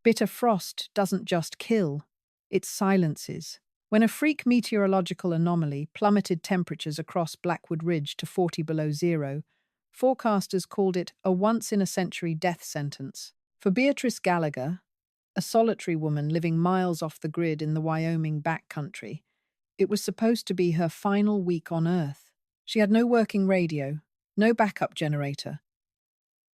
Bitter frost doesn't just kill, it silences. When a freak meteorological anomaly plummeted temperatures across Blackwood Ridge to 40 below zero, forecasters called it a once-in-a-century death sentence. For Beatrice Gallagher, a solitary woman living miles off the grid in the Wyoming backcountry, it was supposed to be her final week on Earth. She had no working radio, no backup generator,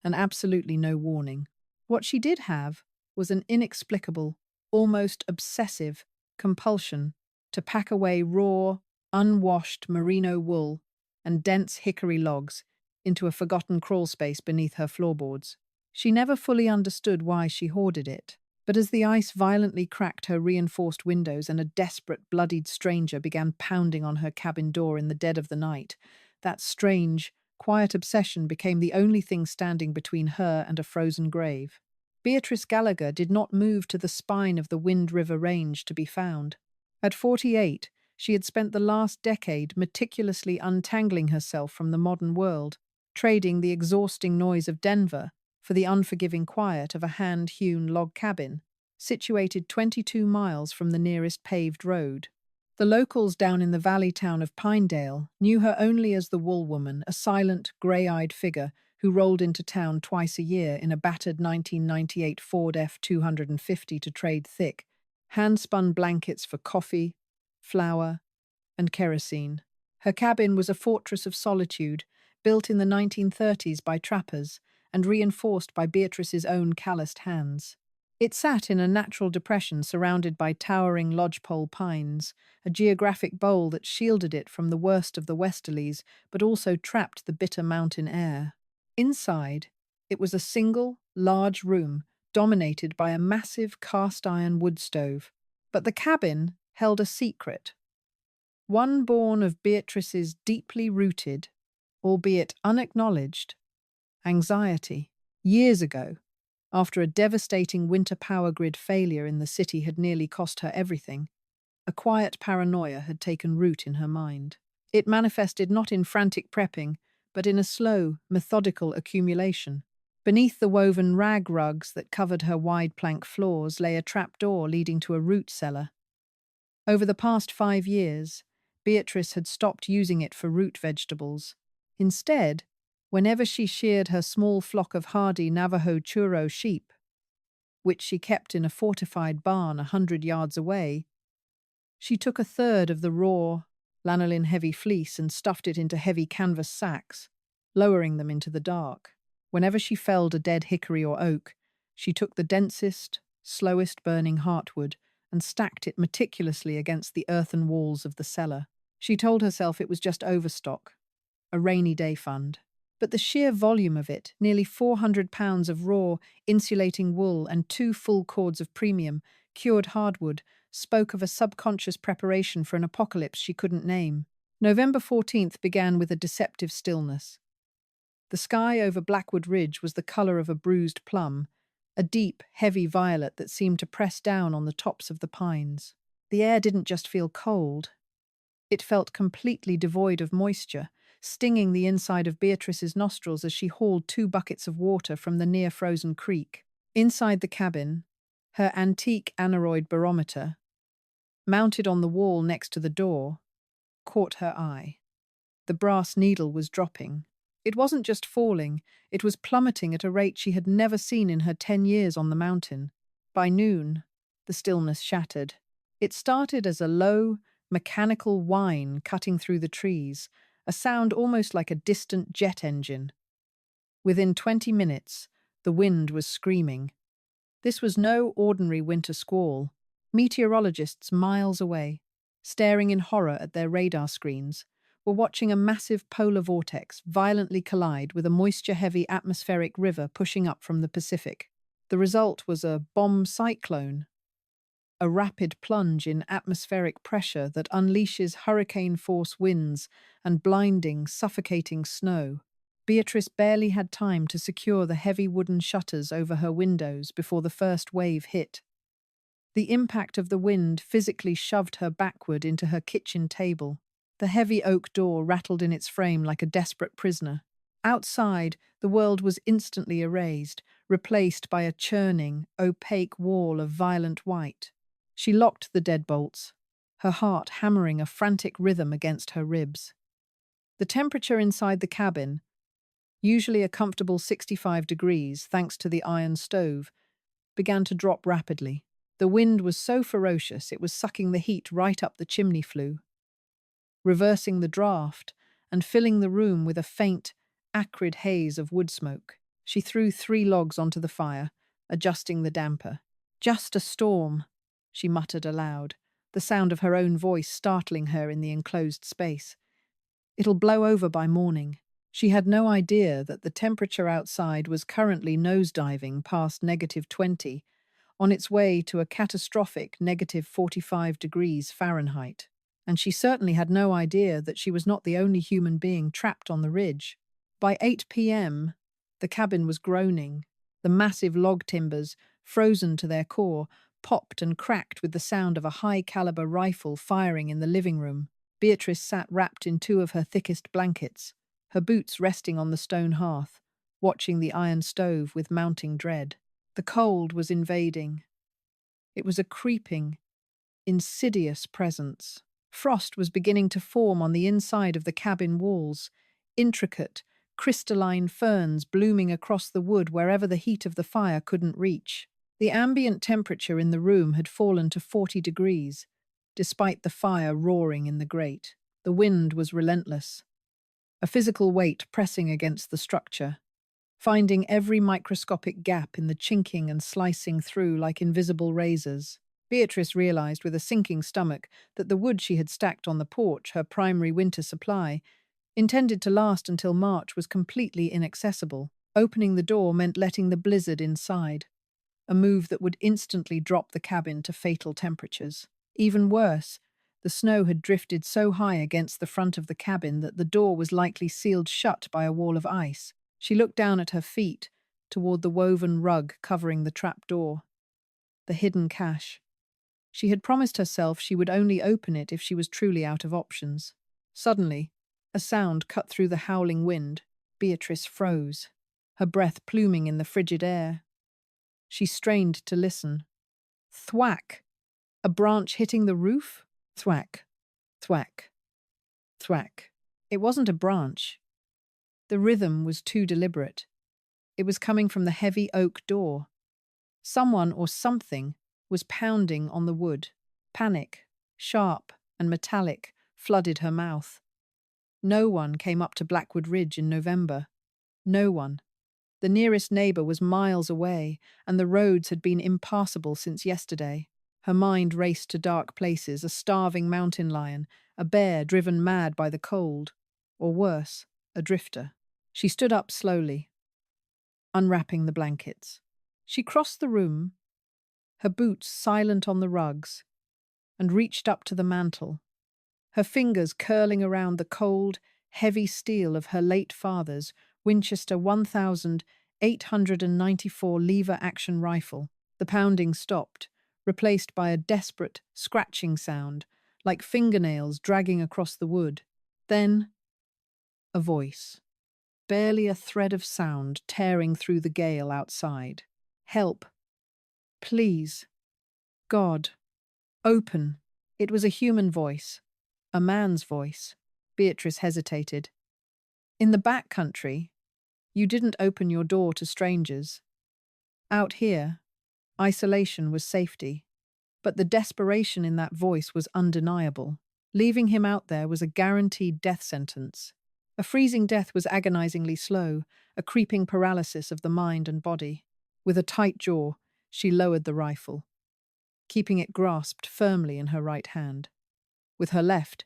and absolutely no warning. What she did have was an inexplicable, almost obsessive compulsion to pack away raw, unwashed merino wool and dense hickory logs into a forgotten crawlspace beneath her floorboards. She never fully understood why she hoarded it, but as the ice violently cracked her reinforced windows and a desperate, bloodied stranger began pounding on her cabin door in the dead of the night, that strange, quiet obsession became the only thing standing between her and a frozen grave. Beatrice Gallagher did not move to the spine of the Wind River Range to be found. At 48, she had spent the last decade meticulously untangling herself from the modern world, trading the exhausting noise of Denver for the unforgiving quiet of a hand-hewn log cabin, situated 22 miles from the nearest paved road. The locals down in the valley town of Pinedale knew her only as the Wool Woman, a silent, grey-eyed figure who rolled into town twice a year in a battered 1998 Ford F-250 to trade thick, hand-spun blankets for coffee, flour, and kerosene. Her cabin was a fortress of solitude, built in the 1930s by trappers and reinforced by Beatrice's own calloused hands. It sat in a natural depression surrounded by towering lodgepole pines, a geographic bowl that shielded it from the worst of the westerlies but also trapped the bitter mountain air. Inside, it was a single, large room dominated by a massive cast-iron wood stove. But the cabin held a secret, one born of Beatrice's deeply rooted, albeit unacknowledged, anxiety. Years ago, after a devastating winter power grid failure in the city had nearly cost her everything, a quiet paranoia had taken root in her mind. It manifested not in frantic prepping, but in a slow, methodical accumulation. Beneath the woven rag rugs that covered her wide plank floors lay a trapdoor leading to a root cellar. Over the past 5 years, Beatrice had stopped using it for root vegetables. Instead, whenever she sheared her small flock of hardy Navajo churro sheep, which she kept in a fortified barn 100 yards away, she took a third of the raw, lanolin-heavy fleece and stuffed it into heavy canvas sacks, lowering them into the dark. Whenever she felled a dead hickory or oak, she took the densest, slowest-burning heartwood and stacked it meticulously against the earthen walls of the cellar. She told herself it was just overstock, a rainy day fund. But the sheer volume of it, nearly 400 pounds of raw, insulating wool and 2 full cords of premium, cured hardwood, spoke of a subconscious preparation for an apocalypse she couldn't name. November 14th began with a deceptive stillness. The sky over Blackwood Ridge was the colour of a bruised plum, a deep, heavy violet that seemed to press down on the tops of the pines. The air didn't just feel cold. It felt completely devoid of moisture, stinging the inside of Beatrice's nostrils as she hauled 2 buckets of water from the near-frozen creek. Inside the cabin, her antique aneroid barometer, mounted on the wall next to the door, caught her eye. The brass needle was dropping. It wasn't just falling, it was plummeting at a rate she had never seen in her 10 years on the mountain. By noon, the stillness shattered. It started as a low, mechanical whine cutting through the trees, a sound almost like a distant jet engine. Within 20 minutes, the wind was screaming. This was no ordinary winter squall. Meteorologists miles away, staring in horror at their radar screens, were watching a massive polar vortex violently collide with a moisture-heavy atmospheric river pushing up from the Pacific. The result was a bomb cyclone, a rapid plunge in atmospheric pressure that unleashes hurricane-force winds and blinding, suffocating snow. Beatrice barely had time to secure the heavy wooden shutters over her windows before the first wave hit. The impact of the wind physically shoved her backward into her kitchen table. The heavy oak door rattled in its frame like a desperate prisoner. Outside, the world was instantly erased, replaced by a churning, opaque wall of violent white. She locked the deadbolts, her heart hammering a frantic rhythm against her ribs. The temperature inside the cabin, usually a comfortable 65 degrees thanks to the iron stove, began to drop rapidly. The wind was so ferocious it was sucking the heat right up the chimney flue, reversing the draft and filling the room with a faint, acrid haze of wood smoke. She threw 3 logs onto the fire, adjusting the damper. "Just a storm," she muttered aloud, the sound of her own voice startling her in the enclosed space. "It'll blow over by morning." She had no idea that the temperature outside was currently nosediving past -20, on its way to a catastrophic -45 degrees Fahrenheit. And she certainly had no idea that she was not the only human being trapped on the ridge. By 8 p.m., the cabin was groaning. The massive log timbers, frozen to their core, popped and cracked with the sound of a high-caliber rifle firing in the living room. Beatrice sat wrapped in 2 of her thickest blankets, her boots resting on the stone hearth, watching the iron stove with mounting dread. The cold was invading. It was a creeping, insidious presence. Frost was beginning to form on the inside of the cabin walls, intricate, crystalline ferns blooming across the wood wherever the heat of the fire couldn't reach. The ambient temperature in the room had fallen to 40 degrees, despite the fire roaring in the grate. The wind was relentless, a physical weight pressing against the structure, finding every microscopic gap in the chinking and slicing through like invisible razors. Beatrice realized with a sinking stomach that the wood she had stacked on the porch, her primary winter supply, intended to last until March, was completely inaccessible. Opening the door meant letting the blizzard inside, a move that would instantly drop the cabin to fatal temperatures. Even worse, the snow had drifted so high against the front of the cabin that the door was likely sealed shut by a wall of ice. She looked down at her feet, toward the woven rug covering the trap door. The hidden cache. She had promised herself she would only open it if she was truly out of options. Suddenly, a sound cut through the howling wind. Beatrice froze, her breath pluming in the frigid air. She strained to listen. Thwack! A branch hitting the roof? Thwack, thwack, thwack. It wasn't a branch. The rhythm was too deliberate. It was coming from the heavy oak door. Someone or something was pounding on the wood. Panic, sharp and metallic, flooded her mouth. No one came up to Blackwood Ridge in November. No one. The nearest neighbour was miles away, and the roads had been impassable since yesterday. Her mind raced to dark places, a starving mountain lion, a bear driven mad by the cold, or worse, a drifter. She stood up slowly, unwrapping the blankets. She crossed the room, her boots silent on the rugs, and reached up to the mantel, her fingers curling around the cold, heavy steel of her late father's Winchester 1894 lever-action rifle. The pounding stopped, replaced by a desperate, scratching sound, like fingernails dragging across the wood. Then, a voice. Barely a thread of sound tearing through the gale outside. Help. Please. God. Open. It was a human voice. A man's voice. Beatrice hesitated. In the back country, you didn't open your door to strangers. Out here, isolation was safety. But the desperation in that voice was undeniable. Leaving him out there was a guaranteed death sentence. A freezing death was agonizingly slow, a creeping paralysis of the mind and body. With a tight jaw, she lowered the rifle, keeping it grasped firmly in her right hand. With her left,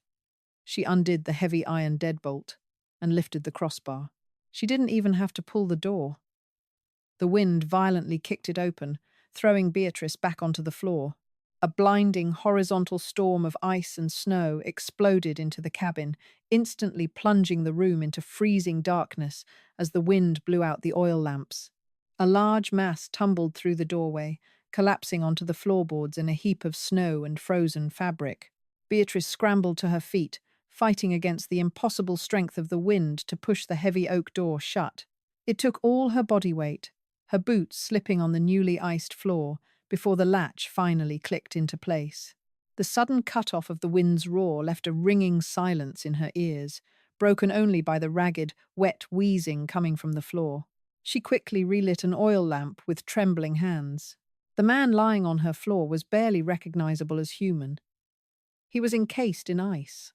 she undid the heavy iron deadbolt and lifted the crossbar. She didn't even have to pull the door. The wind violently kicked it open, throwing Beatrice back onto the floor. A blinding horizontal storm of ice and snow exploded into the cabin, instantly plunging the room into freezing darkness as the wind blew out the oil lamps. A large mass tumbled through the doorway, collapsing onto the floorboards in a heap of snow and frozen fabric. Beatrice scrambled to her feet, fighting against the impossible strength of the wind to push the heavy oak door shut. It took all her body weight, her boots slipping on the newly iced floor before the latch finally clicked into place. The sudden cut-off of the wind's roar left a ringing silence in her ears, broken only by the ragged, wet wheezing coming from the floor. She quickly relit an oil lamp with trembling hands. The man lying on her floor was barely recognizable as human. He was encased in ice.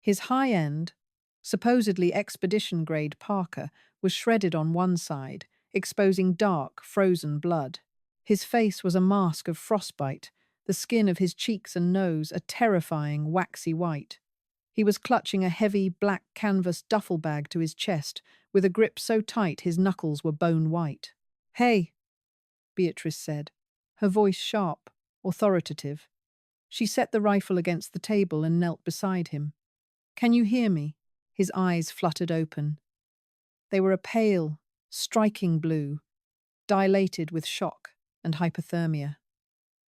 His high-end, supposedly expedition-grade parka was shredded on one side, exposing dark, frozen blood. His face was a mask of frostbite, the skin of his cheeks and nose a terrifying, waxy white. He was clutching a heavy, black canvas duffel bag to his chest, with a grip so tight his knuckles were bone white. "Hey," Beatrice said, her voice sharp, authoritative. She set the rifle against the table and knelt beside him. "Can you hear me?" His eyes fluttered open. They were a pale, striking blue, dilated with shock and hypothermia.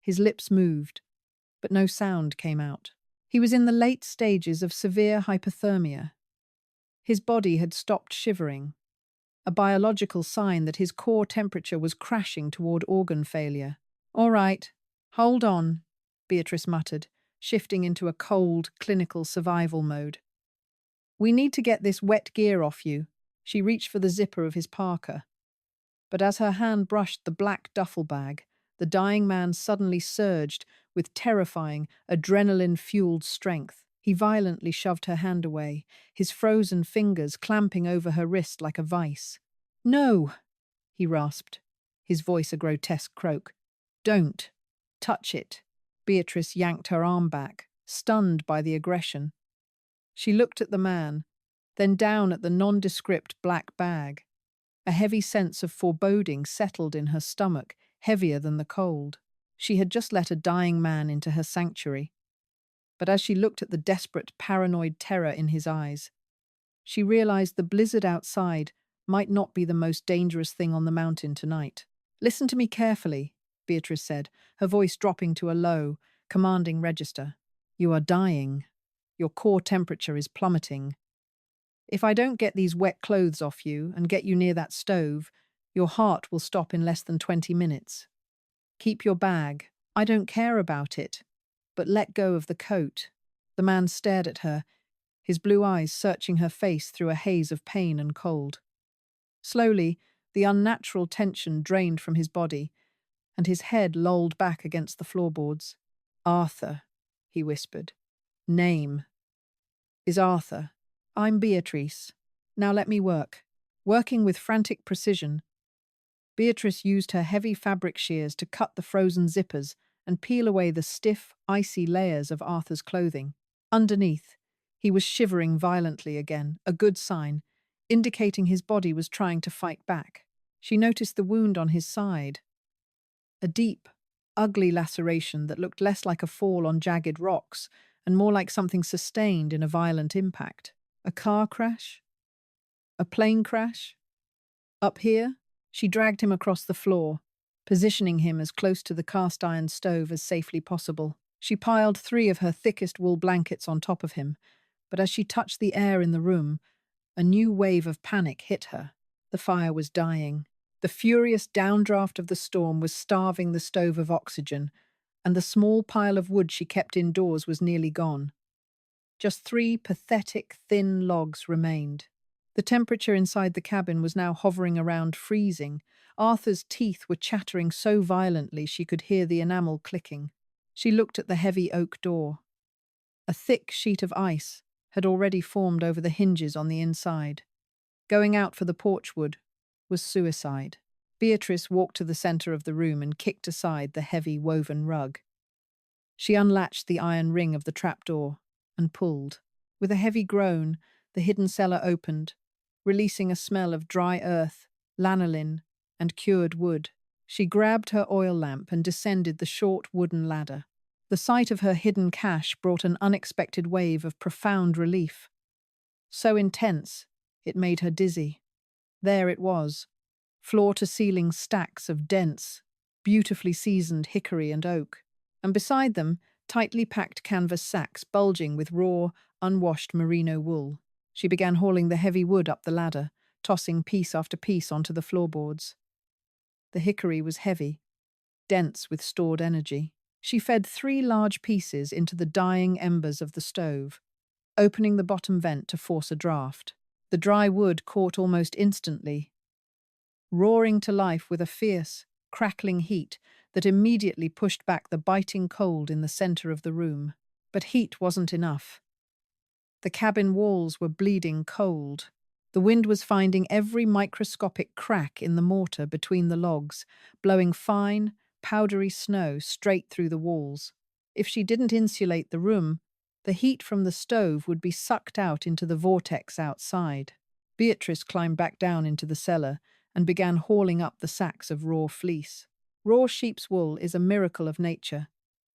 His lips moved, but no sound came out. He was in the late stages of severe hypothermia. His body had stopped shivering, a biological sign that his core temperature was crashing toward organ failure. "All right, hold on," Beatrice muttered, shifting into a cold, clinical survival mode. "We need to get this wet gear off you." She reached for the zipper of his parka. But as her hand brushed the black duffel bag, the dying man suddenly surged with terrifying, adrenaline-fueled strength. He violently shoved her hand away, his frozen fingers clamping over her wrist like a vice. "No," he rasped, his voice a grotesque croak. "Don't touch it." Beatrice yanked her arm back, stunned by the aggression. She looked at the man, then down at the nondescript black bag. A heavy sense of foreboding settled in her stomach, heavier than the cold. She had just let a dying man into her sanctuary. But as she looked at the desperate, paranoid terror in his eyes, she realized the blizzard outside might not be the most dangerous thing on the mountain tonight. "Listen to me carefully," Beatrice said, her voice dropping to a low, commanding register. "You are dying. Your core temperature is plummeting. If I don't get these wet clothes off you and get you near that stove, your heart will stop in less than 20 minutes. Keep your bag. I don't care about it. But let go of the coat." The man stared at her, his blue eyes searching her face through a haze of pain and cold. Slowly, the unnatural tension drained from his body, and his head lolled back against the floorboards. "Arthur," he whispered. "Name is Arthur. I'm Beatrice. Now let me work." Working with frantic precision, Beatrice used her heavy fabric shears to cut the frozen zippers and peel away the stiff, icy layers of Arthur's clothing. Underneath, he was shivering violently again, a good sign, indicating his body was trying to fight back. She noticed the wound on his side, a deep, ugly laceration that looked less like a fall on jagged rocks and more like something sustained in a violent impact. A car crash? A plane crash? Up here? She dragged him across the floor, positioning him as close to the cast-iron stove as safely possible. She piled 3 of her thickest wool blankets on top of him, but as she touched the air in the room, a new wave of panic hit her. The fire was dying. The furious downdraft of the storm was starving the stove of oxygen, and the small pile of wood she kept indoors was nearly gone. Just 3 pathetic, thin logs remained. The temperature inside the cabin was now hovering around freezing. Arthur's teeth were chattering so violently she could hear the enamel clicking. She looked at the heavy oak door. A thick sheet of ice had already formed over the hinges on the inside. Going out for the porch wood was suicide. Beatrice walked to the center of the room and kicked aside the heavy woven rug. She unlatched the iron ring of the trapdoor and pulled. With a heavy groan, the hidden cellar opened, releasing a smell of dry earth, lanolin, and cured wood. She grabbed her oil lamp and descended the short wooden ladder. The sight of her hidden cache brought an unexpected wave of profound relief. So intense, it made her dizzy. There it was, floor-to-ceiling stacks of dense, beautifully seasoned hickory and oak, and beside them, tightly packed canvas sacks bulging with raw, unwashed merino wool. She began hauling the heavy wood up the ladder, tossing piece after piece onto the floorboards. The hickory was heavy, dense with stored energy. She fed 3 large pieces into the dying embers of the stove, opening the bottom vent to force a draft. The dry wood caught almost instantly, roaring to life with a fierce, crackling heat that immediately pushed back the biting cold in the center of the room. But heat wasn't enough. The cabin walls were bleeding cold. The wind was finding every microscopic crack in the mortar between the logs, blowing fine, powdery snow straight through the walls. If she didn't insulate the room, the heat from the stove would be sucked out into the vortex outside. Beatrice climbed back down into the cellar and began hauling up the sacks of raw fleece. Raw sheep's wool is a miracle of nature.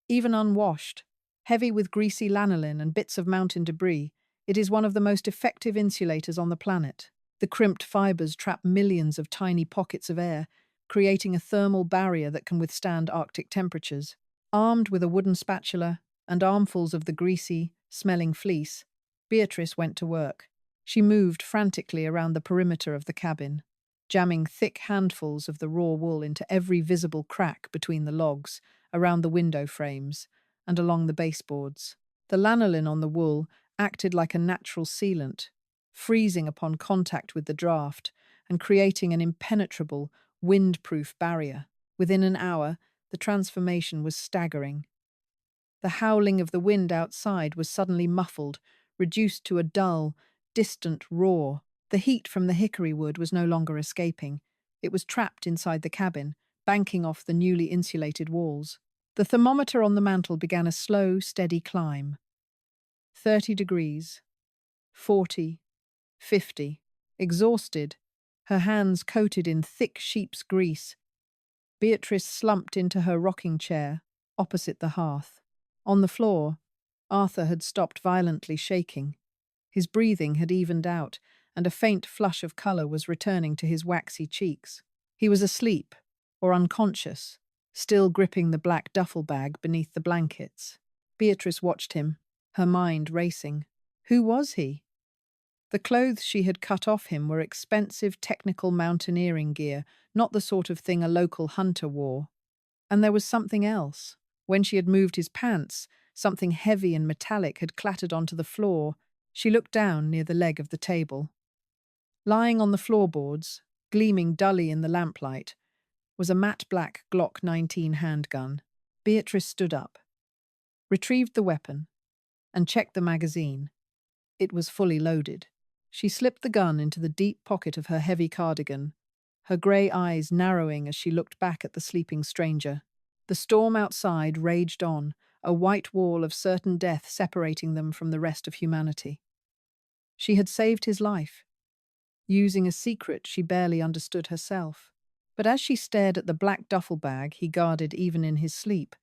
Even unwashed, heavy with greasy lanolin and bits of mountain debris, it is one of the most effective insulators on the planet. The crimped fibers trap millions of tiny pockets of air, creating a thermal barrier that can withstand Arctic temperatures. Armed with a wooden spatula and armfuls of the greasy, smelling fleece, Beatrice went to work. She moved frantically around the perimeter of the cabin, jamming thick handfuls of the raw wool into every visible crack between the logs, around the window frames, and along the baseboards. The lanolin on the wool acted like a natural sealant, freezing upon contact with the draft and creating an impenetrable, wind-proof barrier. Within an hour, the transformation was staggering. The howling of the wind outside was suddenly muffled, reduced to a dull, distant roar. The heat from the hickory wood was no longer escaping. It was trapped inside the cabin, banking off the newly insulated walls. The thermometer on the mantel began a slow, steady climb. 30 degrees, 40, 50. Exhausted, her hands coated in thick sheep's grease, Beatrice slumped into her rocking chair opposite the hearth. On the floor, Arthur had stopped violently shaking. His breathing had evened out, and a faint flush of colour was returning to his waxy cheeks. He was asleep, or unconscious, still gripping the black duffel bag beneath the blankets. Beatrice watched him, her mind racing. Who was he? The clothes she had cut off him were expensive technical mountaineering gear, not the sort of thing a local hunter wore. And there was something else. When she had moved his pants, something heavy and metallic had clattered onto the floor. She looked down near the leg of the table. Lying on the floorboards, gleaming dully in the lamplight, was a matte black Glock 19 handgun. Beatrice stood up, retrieved the weapon, and checked the magazine. It was fully loaded. She slipped the gun into the deep pocket of her heavy cardigan, her grey eyes narrowing as she looked back at the sleeping stranger. The storm outside raged on, a white wall of certain death separating them from the rest of humanity. She had saved his life, using a secret she barely understood herself. But as she stared at the black duffel bag he guarded even in his sleep,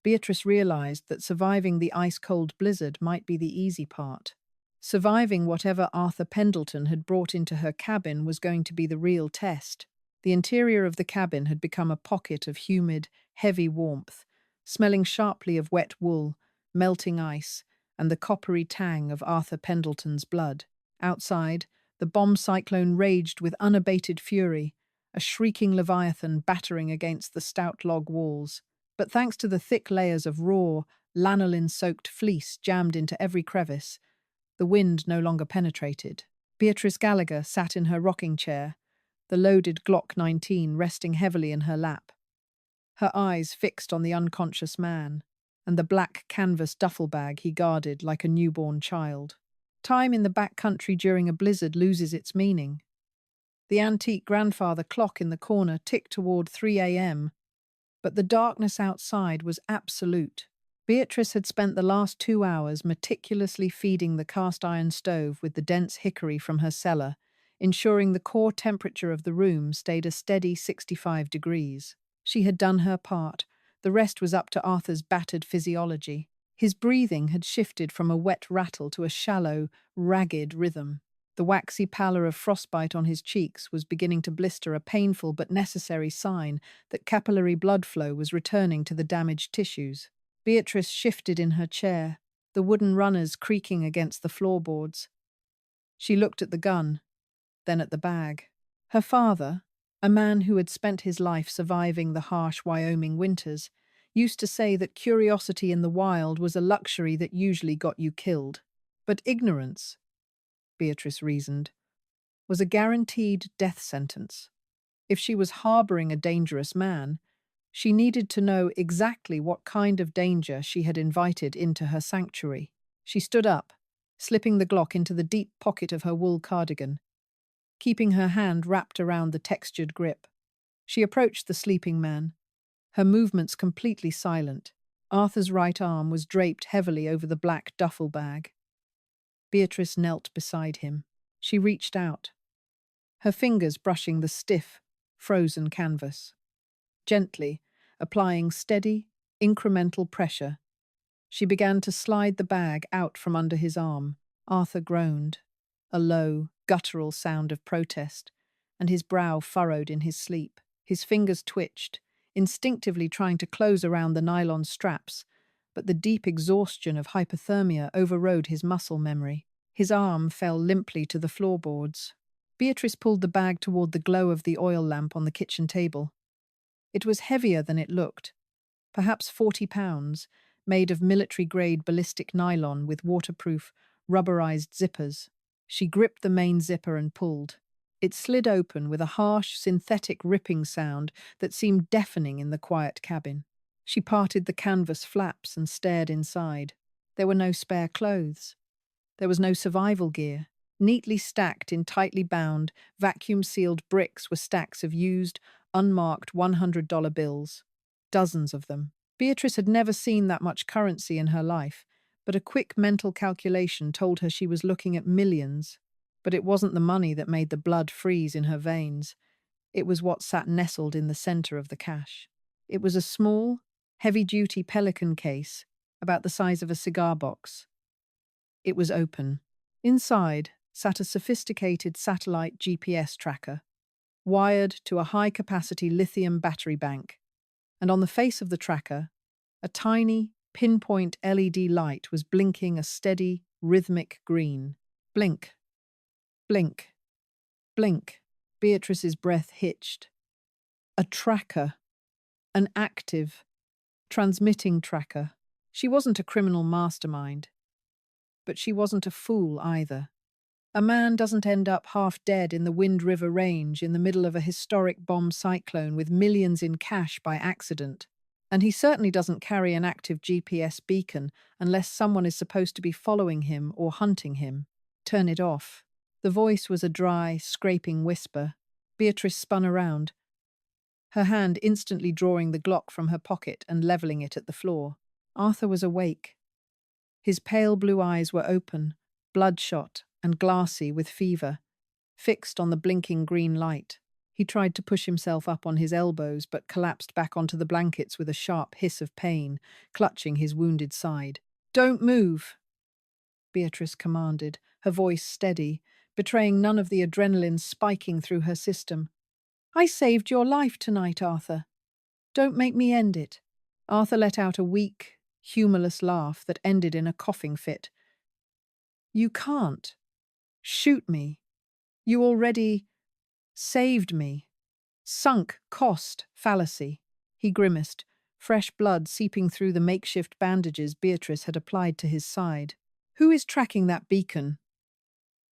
Beatrice realized that surviving the ice-cold blizzard might be the easy part. Surviving whatever Arthur Pendleton had brought into her cabin was going to be the real test. The interior of the cabin had become a pocket of humid, heavy warmth, smelling sharply of wet wool, melting ice, and the coppery tang of Arthur Pendleton's blood. Outside, the bomb cyclone raged with unabated fury, a shrieking leviathan battering against the stout log walls. But thanks to the thick layers of raw, lanolin-soaked fleece jammed into every crevice, the wind no longer penetrated. Beatrice Gallagher sat in her rocking chair, the loaded Glock 19 resting heavily in her lap, her eyes fixed on the unconscious man and the black canvas duffel bag he guarded like a newborn child. Time in the back country during a blizzard loses its meaning. The antique grandfather clock in the corner ticked toward 3 a.m., but the darkness outside was absolute. Beatrice had spent the last 2 hours meticulously feeding the cast-iron stove with the dense hickory from her cellar, ensuring the core temperature of the room stayed a steady 65 degrees. She had done her part. The rest was up to Arthur's battered physiology. His breathing had shifted from a wet rattle to a shallow, ragged rhythm. The waxy pallor of frostbite on his cheeks was beginning to blister, a painful but necessary sign that capillary blood flow was returning to the damaged tissues. Beatrice shifted in her chair, the wooden runners creaking against the floorboards. She looked at the gun, then at the bag. Her father, A man who had spent his life surviving the harsh Wyoming winters used to say that curiosity in the wild was a luxury that usually got you killed. But ignorance, Beatrice reasoned, was a guaranteed death sentence. If she was harboring a dangerous man, she needed to know exactly what kind of danger she had invited into her sanctuary. She stood up, slipping the Glock into the deep pocket of her wool cardigan, keeping her hand wrapped around the textured grip. She approached the sleeping man, her movements completely silent. Arthur's right arm was draped heavily over the black duffel bag. Beatrice knelt beside him. She reached out, her fingers brushing the stiff, frozen canvas. Gently, applying steady, incremental pressure, she began to slide the bag out from under his arm. Arthur groaned, a low, guttural sound of protest, and his brow furrowed in his sleep. His fingers twitched, instinctively trying to close around the nylon straps, but the deep exhaustion of hypothermia overrode his muscle memory. His arm fell limply to the floorboards. Beatrice pulled the bag toward the glow of the oil lamp on the kitchen table. It was heavier than it looked, perhaps 40 pounds, made of military-grade ballistic nylon with waterproof, rubberized zippers. She gripped the main zipper and pulled. It slid open with a harsh, synthetic ripping sound that seemed deafening in the quiet cabin. She parted the canvas flaps and stared inside. There were no spare clothes. There was no survival gear. Neatly stacked in tightly bound, vacuum-sealed bricks were stacks of used, unmarked $100 bills. Dozens of them. Beatrice had never seen that much currency in her life, but a quick mental calculation told her she was looking at millions. But it wasn't the money that made the blood freeze in her veins. It was what sat nestled in the center of the cash. It was a small, heavy-duty Pelican case, about the size of a cigar box. It was open. Inside sat a sophisticated satellite GPS tracker, wired to a high-capacity lithium battery bank, and on the face of the tracker, a tiny, pinpoint LED light was blinking a steady, rhythmic green. Blink, blink, blink. Beatrice's breath hitched. A tracker. An active, transmitting tracker. She wasn't a criminal mastermind, but she wasn't a fool either. A man doesn't end up half dead in the Wind River Range in the middle of a historic bomb cyclone with millions in cash by accident. And he certainly doesn't carry an active GPS beacon unless someone is supposed to be following him or hunting him. Turn it off. The voice was a dry, scraping whisper. Beatrice spun around, her hand instantly drawing the Glock from her pocket and leveling it at the floor. Arthur was awake. His pale blue eyes were open, bloodshot and glassy with fever, fixed on the blinking green light. He tried to push himself up on his elbows but collapsed back onto the blankets with a sharp hiss of pain, clutching his wounded side. "Don't move," Beatrice commanded, her voice steady, betraying none of the adrenaline spiking through her system. "I saved your life tonight, Arthur. Don't make me end it." Arthur let out a weak, humorless laugh that ended in a coughing fit. "You can't. Shoot me. You already saved me." Sunk cost fallacy. He grimaced, fresh blood seeping through the makeshift bandages Beatrice had applied to his side. "Who is tracking that beacon?"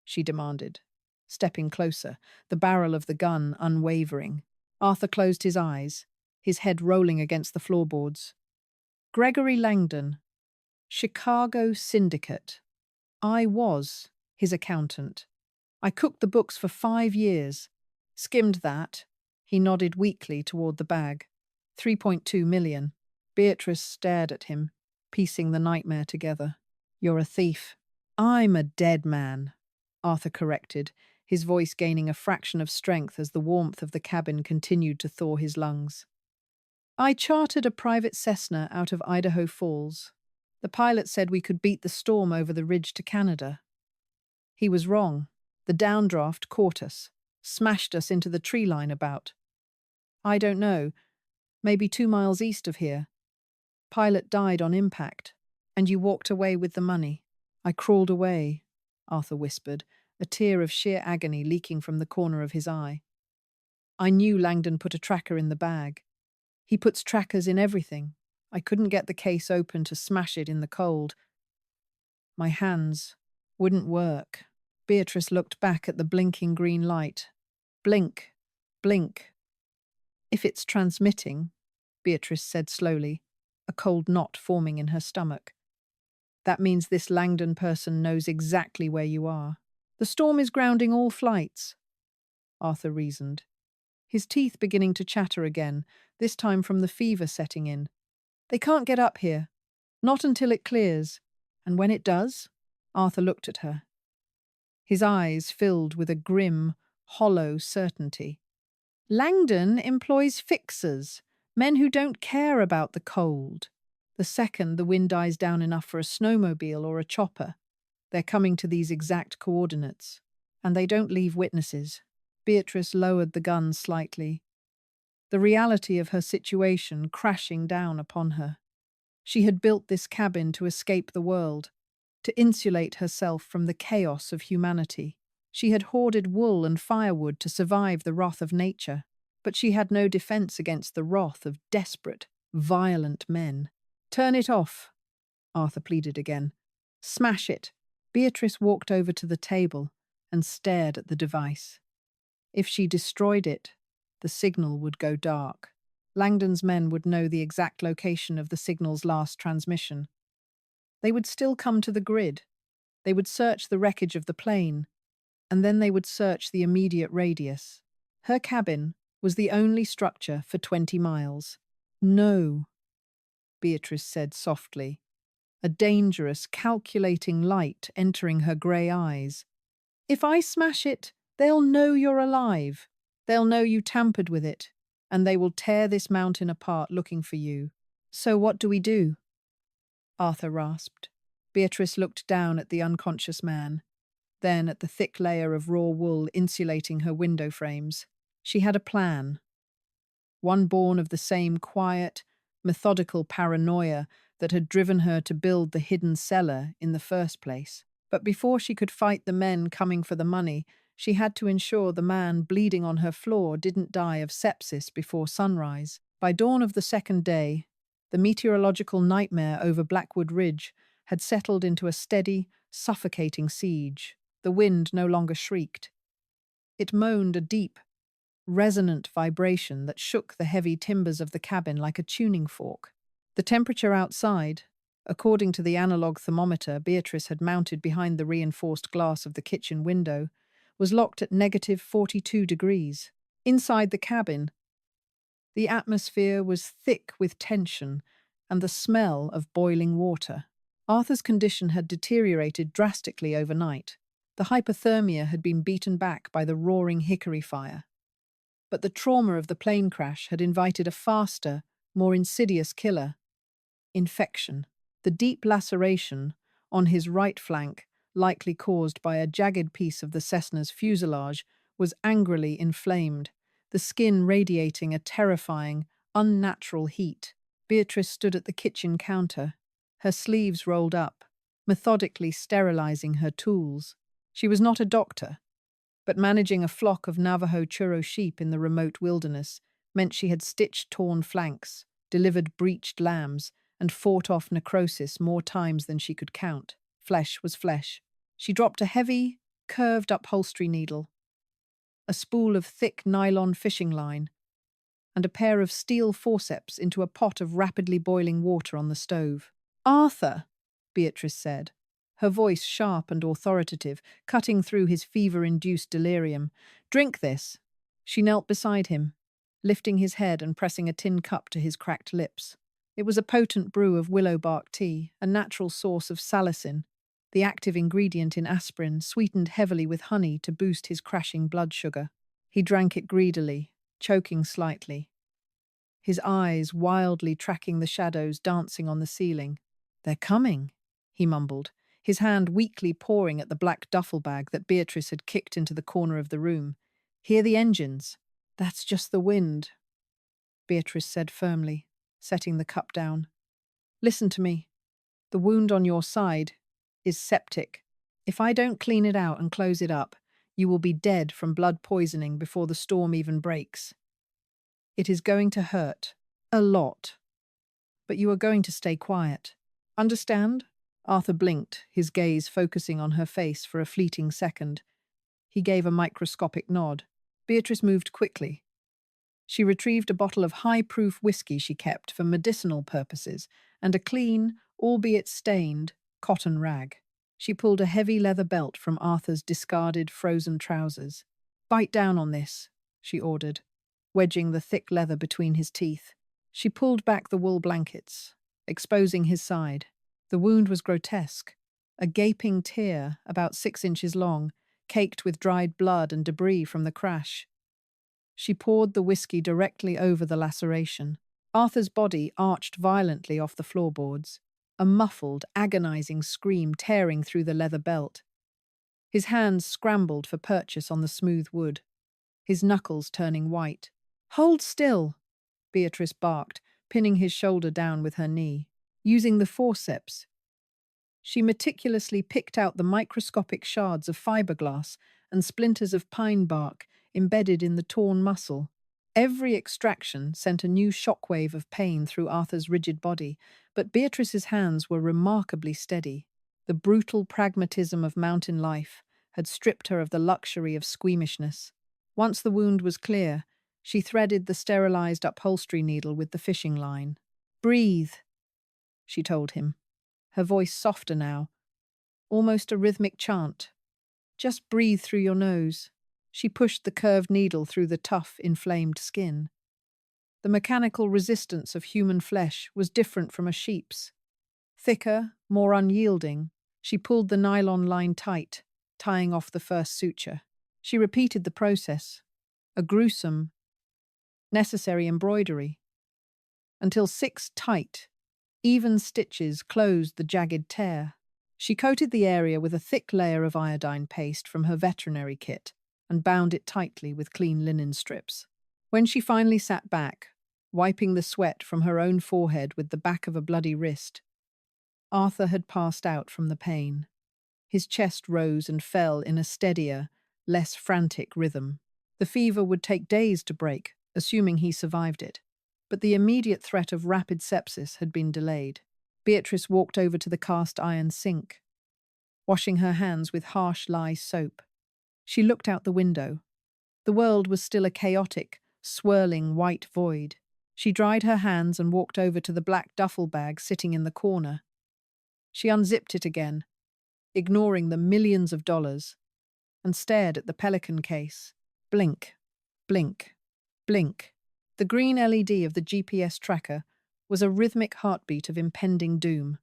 she demanded, stepping closer, the barrel of the gun unwavering. Arthur closed his eyes, his head rolling against the floorboards. "Gregory Langdon, Chicago Syndicate. I was his accountant. I cooked the books for 5 years. Skimmed that." He nodded weakly toward the bag. 3.2 million. Beatrice stared at him, piecing the nightmare together. "You're a thief." "I'm a dead man," Arthur corrected, his voice gaining a fraction of strength as the warmth of the cabin continued to thaw his lungs. "I chartered a private Cessna out of Idaho Falls. The pilot said we could beat the storm over the ridge to Canada. He was wrong. The downdraft caught us, smashed us into the tree line about, I don't know, maybe 2 miles east of here. Pilot died on impact, and you walked away with the money." "I crawled away," Arthur whispered, a tear of sheer agony leaking from the corner of his eye. I knew Langdon put a tracker in the bag. He puts trackers in everything. I couldn't get the case open to smash it in the cold. My hands wouldn't work. Beatrice looked back at the blinking green light. Blink, blink. If it's transmitting, Beatrice said slowly, a cold knot forming in her stomach. That means this Langdon person knows exactly where you are. The storm is grounding all flights, Arthur reasoned, his teeth beginning to chatter again, this time from the fever setting in. They can't get up here, not until it clears. And when it does? Arthur looked at her. His eyes filled with a grim, hollow certainty. Langdon employs fixers, men who don't care about the cold. The second the wind dies down enough for a snowmobile or a chopper, they're coming to these exact coordinates. And they don't leave witnesses. Beatrice lowered the gun slightly, the reality of her situation crashing down upon her. She had built this cabin to escape the world, to insulate herself from the chaos of humanity. She had hoarded wool and firewood to survive the wrath of nature, but she had no defense against the wrath of desperate, violent men. Turn it off, Arthur pleaded again. Smash it. Beatrice walked over to the table and stared at the device. If she destroyed it, the signal would go dark. Langdon's men would know the exact location of the signal's last transmission. They would still come to the grid. They would search the wreckage of the plane, and then they would search the immediate radius. Her cabin was the only structure for 20 miles. No, Beatrice said softly, a dangerous, calculating light entering her grey eyes. If I smash it, they'll know you're alive. They'll know you tampered with it, and they will tear this mountain apart looking for you. So what do we do? Arthur rasped. Beatrice looked down at the unconscious man, then at the thick layer of raw wool insulating her window frames. She had a plan, one born of the same quiet, methodical paranoia that had driven her to build the hidden cellar in the first place. But before she could fight the men coming for the money, she had to ensure the man bleeding on her floor didn't die of sepsis before sunrise. By dawn of the second day, the meteorological nightmare over Blackwood Ridge had settled into a steady, suffocating siege. The wind no longer shrieked. It moaned a deep, resonant vibration that shook the heavy timbers of the cabin like a tuning fork. The temperature outside, according to the analog thermometer Beatrice had mounted behind the reinforced glass of the kitchen window, was locked at negative 42 degrees. Inside the cabin, the atmosphere was thick with tension and the smell of boiling water. Arthur's condition had deteriorated drastically overnight. The hypothermia had been beaten back by the roaring hickory fire. But the trauma of the plane crash had invited a faster, more insidious killer: infection. The deep laceration on his right flank, likely caused by a jagged piece of the Cessna's fuselage, was angrily inflamed, the skin radiating a terrifying, unnatural heat. Beatrice stood at the kitchen counter, her sleeves rolled up, methodically sterilizing her tools. She was not a doctor, but managing a flock of Navajo churro sheep in the remote wilderness meant she had stitched torn flanks, delivered breached lambs, and fought off necrosis more times than she could count. Flesh was flesh. She dropped a heavy, curved upholstery needle, a spool of thick nylon fishing line, and a pair of steel forceps into a pot of rapidly boiling water on the stove. "Arthur," Beatrice said, her voice sharp and authoritative, cutting through his fever-induced delirium. "Drink this." She knelt beside him, lifting his head and pressing a tin cup to his cracked lips. It was a potent brew of willow bark tea, a natural source of salicin, the active ingredient in aspirin, sweetened heavily with honey to boost his crashing blood sugar. He drank it greedily, choking slightly, his eyes wildly tracking the shadows dancing on the ceiling. "They're coming," he mumbled, his hand weakly pawing at the black duffel bag that Beatrice had kicked into the corner of the room. "Hear the engines?" "That's just the wind," Beatrice said firmly, setting the cup down. "Listen to me. The wound on your side is septic. If I don't clean it out and close it up, You will be dead from blood poisoning before the storm even breaks. It is going to hurt. A lot. But you are going to stay quiet. Understand? Arthur blinked, his gaze focusing on her face for a fleeting second. He gave a microscopic nod. Beatrice moved quickly. She retrieved a bottle of high-proof whiskey she kept for medicinal purposes and a clean, albeit stained, cotton rag. She pulled a heavy leather belt from Arthur's discarded frozen trousers. "Bite down on this," she ordered, wedging the thick leather between his teeth. She pulled back the wool blankets, exposing his side. The wound was grotesque, a gaping tear about 6 inches long, caked with dried blood and debris from the crash. She poured the whiskey directly over the laceration. Arthur's body arched violently off the floorboards, a muffled, agonizing scream tearing through the leather belt. His hands scrambled for purchase on the smooth wood, his knuckles turning white. "Hold still," Beatrice barked, pinning his shoulder down with her knee. Using the forceps, she meticulously picked out the microscopic shards of fiberglass and splinters of pine bark embedded in the torn muscle. Every extraction sent a new shockwave of pain through Arthur's rigid body, but Beatrice's hands were remarkably steady. The brutal pragmatism of mountain life had stripped her of the luxury of squeamishness. Once the wound was clear, she threaded the sterilized upholstery needle with the fishing line. "Breathe," she told him, her voice softer now, almost a rhythmic chant. "Just breathe through your nose." She pushed the curved needle through the tough, inflamed skin. The mechanical resistance of human flesh was different from a sheep's. Thicker, more unyielding, she pulled the nylon line tight, tying off the first suture. She repeated the process, a gruesome, necessary embroidery, until 6 tight, even stitches closed the jagged tear. She coated the area with a thick layer of iodine paste from her veterinary kit and bound it tightly with clean linen strips. When she finally sat back, wiping the sweat from her own forehead with the back of a bloody wrist, Arthur had passed out from the pain. His chest rose and fell in a steadier, less frantic rhythm. The fever would take days to break, assuming he survived it, but the immediate threat of rapid sepsis had been delayed. Beatrice walked over to the cast iron sink, washing her hands with harsh lye soap. She looked out the window. The world was still a chaotic, swirling white void. She dried her hands and walked over to the black duffel bag sitting in the corner. She unzipped it again, ignoring the millions of dollars, and stared at the pelican case. Blink, blink, blink. The green LED of the GPS tracker was a rhythmic heartbeat of impending doom.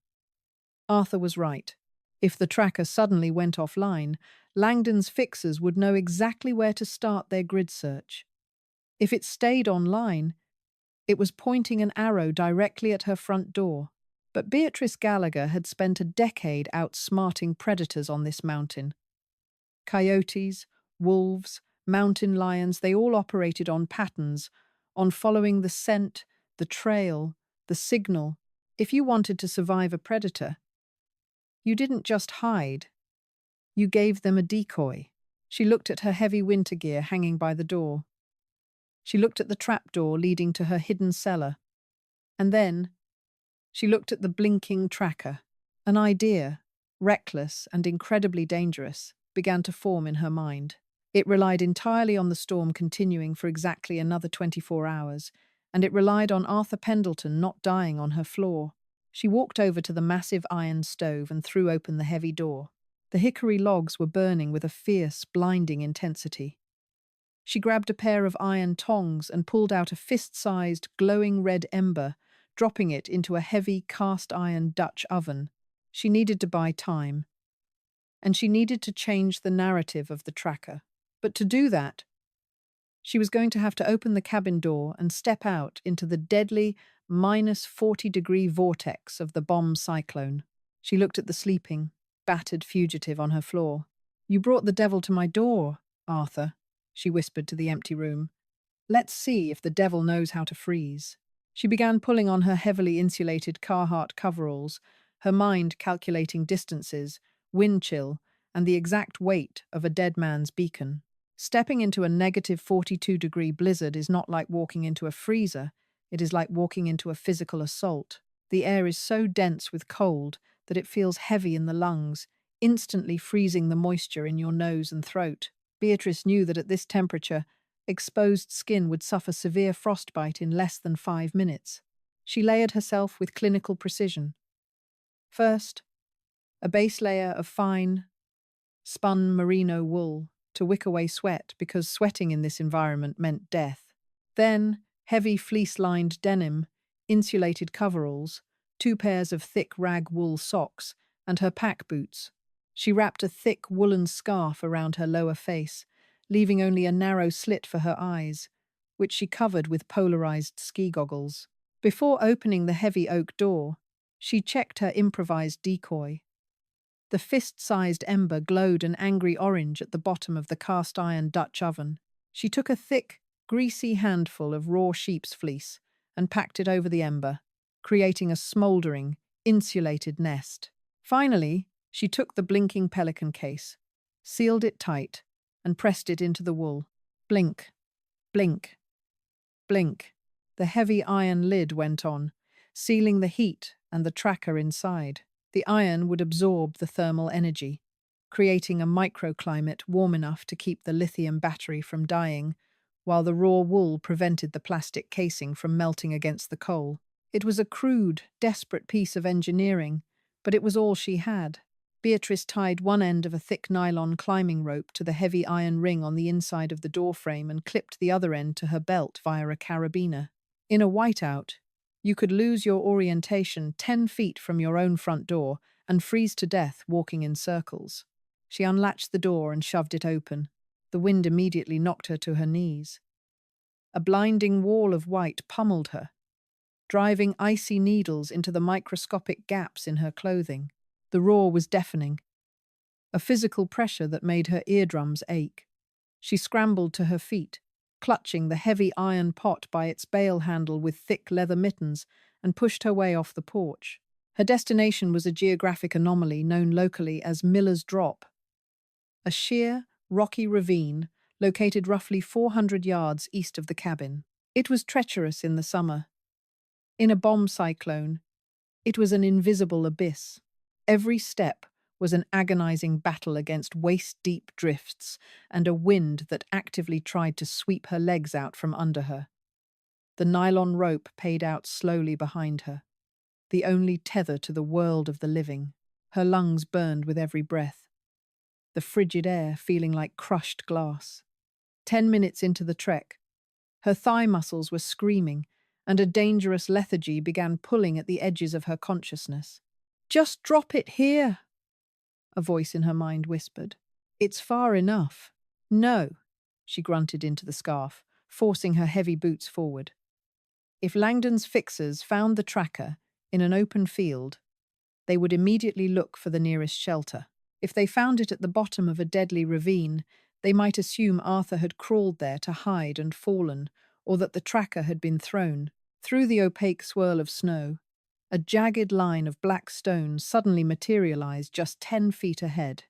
Arthur was right. If the tracker suddenly went offline, Langdon's fixers would know exactly where to start their grid search. If it stayed online, it was pointing an arrow directly at her front door. But Beatrice Gallagher had spent a decade outsmarting predators on this mountain. Coyotes, wolves, mountain lions, they all operated on patterns, on following the scent, the trail, the signal. If you wanted to survive a predator, you didn't just hide. You gave them a decoy. She looked at her heavy winter gear hanging by the door. She looked at the trapdoor leading to her hidden cellar. And then she looked at the blinking tracker. An idea, reckless and incredibly dangerous, began to form in her mind. It relied entirely on the storm continuing for exactly another 24 hours, and it relied on Arthur Pendleton not dying on her floor. She walked over to the massive iron stove and threw open the heavy door. The hickory logs were burning with a fierce, blinding intensity. She grabbed a pair of iron tongs and pulled out a fist-sized, glowing red ember, dropping it into a heavy cast-iron Dutch oven. She needed to buy time, and she needed to change the narrative of the tracker. But to do that, she was going to have to open the cabin door and step out into the deadly -40-degree vortex of the bomb cyclone. She looked at the sleeping, battered fugitive on her floor. "You brought the devil to my door, Arthur," she whispered to the empty room. "Let's see if the devil knows how to freeze." She began pulling on her heavily insulated Carhartt coveralls, her mind calculating distances, wind chill, and the exact weight of a dead man's beacon. Stepping into a negative 42-degree blizzard is not like walking into a freezer, it is like walking into a physical assault. The air is so dense with cold that it feels heavy in the lungs, instantly freezing the moisture in your nose and throat. Beatrice knew that at this temperature, exposed skin would suffer severe frostbite in less than 5 minutes. She layered herself with clinical precision. First, a base layer of fine, spun merino wool to wick away sweat because sweating in this environment meant death. Then, heavy fleece-lined denim, insulated coveralls, 2 pairs of thick rag wool socks, and her pack boots. She wrapped a thick woolen scarf around her lower face, leaving only a narrow slit for her eyes, which she covered with polarized ski goggles. Before opening the heavy oak door, she checked her improvised decoy. The fist-sized ember glowed an angry orange at the bottom of the cast-iron Dutch oven. She took a thick, greasy handful of raw sheep's fleece and packed it over the ember, creating a smouldering, insulated nest. Finally, she took the blinking pelican case, sealed it tight, and pressed it into the wool. Blink, blink, blink. The heavy iron lid went on, sealing the heat and the tracker inside. The iron would absorb the thermal energy, creating a microclimate warm enough to keep the lithium battery from dying, while the raw wool prevented the plastic casing from melting against the coal. It was a crude, desperate piece of engineering, but it was all she had. Beatrice tied one end of a thick nylon climbing rope to the heavy iron ring on the inside of the doorframe and clipped the other end to her belt via a carabiner. In a whiteout, you could lose your orientation 10 feet from your own front door and freeze to death walking in circles. She unlatched the door and shoved it open. The wind immediately knocked her to her knees. A blinding wall of white pummeled her, driving icy needles into the microscopic gaps in her clothing. The roar was deafening, a physical pressure that made her eardrums ache. She scrambled to her feet, clutching the heavy iron pot by its bale handle with thick leather mittens, and pushed her way off the porch. Her destination was a geographic anomaly known locally as Miller's Drop, a sheer, rocky ravine located roughly 400 yards east of the cabin. It was treacherous in the summer. In a bomb cyclone, it was an invisible abyss. Every step was an agonizing battle against waist-deep drifts and a wind that actively tried to sweep her legs out from under her. The nylon rope paid out slowly behind her, the only tether to the world of the living. Her lungs burned with every breath, the frigid air feeling like crushed glass. 10 minutes into the trek, her thigh muscles were screaming, and a dangerous lethargy began pulling at the edges of her consciousness. "Just drop it here," a voice in her mind whispered. "It's far enough." "No," she grunted into the scarf, forcing her heavy boots forward. If Langdon's fixers found the tracker in an open field, they would immediately look for the nearest shelter. If they found it at the bottom of a deadly ravine, they might assume Arthur had crawled there to hide and fallen, or that the tracker had been thrown. Through the opaque swirl of snow, a jagged line of black stone suddenly materialized just 10 feet ahead.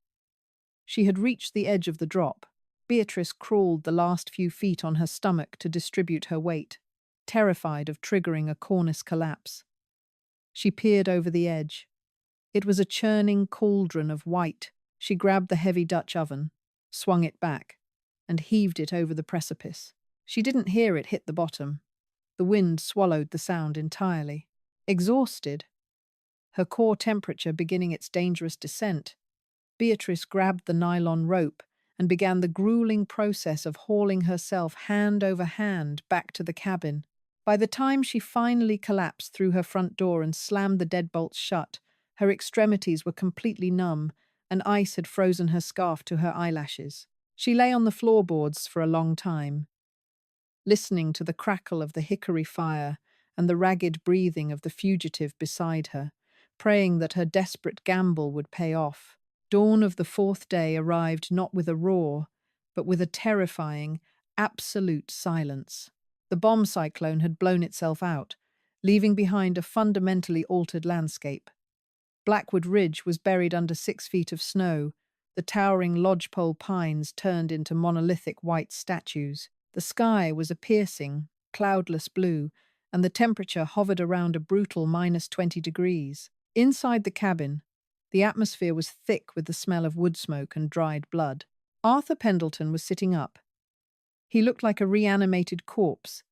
She had reached the edge of the drop. Beatrice crawled the last few feet on her stomach to distribute her weight, terrified of triggering a cornice collapse. She peered over the edge. It was a churning cauldron of white. She grabbed the heavy Dutch oven, swung it back, and heaved it over the precipice. She didn't hear it hit the bottom. The wind swallowed the sound entirely. Exhausted, her core temperature beginning its dangerous descent, Beatrice grabbed the nylon rope and began the grueling process of hauling herself hand over hand back to the cabin. By the time she finally collapsed through her front door and slammed the deadbolts shut, her extremities were completely numb, and ice had frozen her scarf to her eyelashes. She lay on the floorboards for a long time, listening to the crackle of the hickory fire and the ragged breathing of the fugitive beside her, praying that her desperate gamble would pay off. Dawn of the 4th day arrived not with a roar, but with a terrifying, absolute silence. The bomb cyclone had blown itself out, leaving behind a fundamentally altered landscape. Blackwood Ridge was buried under 6 feet of snow, The towering lodgepole pines turned into monolithic white statues. The sky was a piercing, cloudless blue, and the temperature hovered around a brutal -20 degrees. Inside the cabin, the atmosphere was thick with the smell of wood smoke and dried blood. Arthur Pendleton was sitting up. He looked like a reanimated corpse,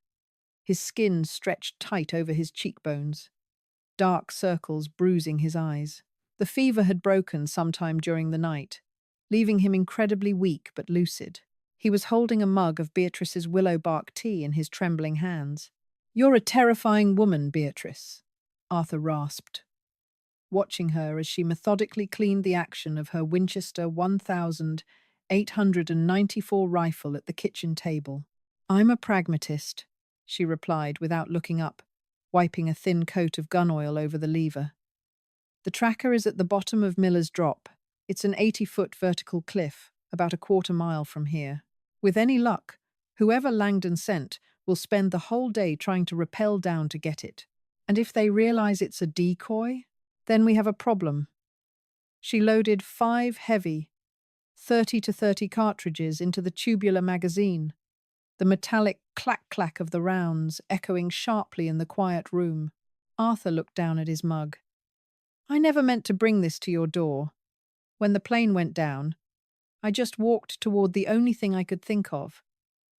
his skin stretched tight over his cheekbones, dark circles bruising his eyes. The fever had broken sometime during the night, leaving him incredibly weak but lucid. He was holding a mug of Beatrice's willow bark tea in his trembling hands. "You're a terrifying woman, Beatrice," Arthur rasped, watching her as she methodically cleaned the action of her Winchester 1894 rifle at the kitchen table. "I'm a pragmatist," she replied without looking up, wiping a thin coat of gun oil over the lever. "The tracker is at the bottom of Miller's Drop. It's an 80-foot vertical cliff, about a quarter mile from here. With any luck, whoever Langdon sent will spend the whole day trying to rappel down to get it. And if they realize it's a decoy, then we have a problem." She loaded 5 heavy 30 cartridges into the tubular magazine, the metallic clack-clack of the rounds echoing sharply in the quiet room. Arthur looked down at his mug. "I never meant to bring this to your door. When the plane went down, I just walked toward the only thing I could think of.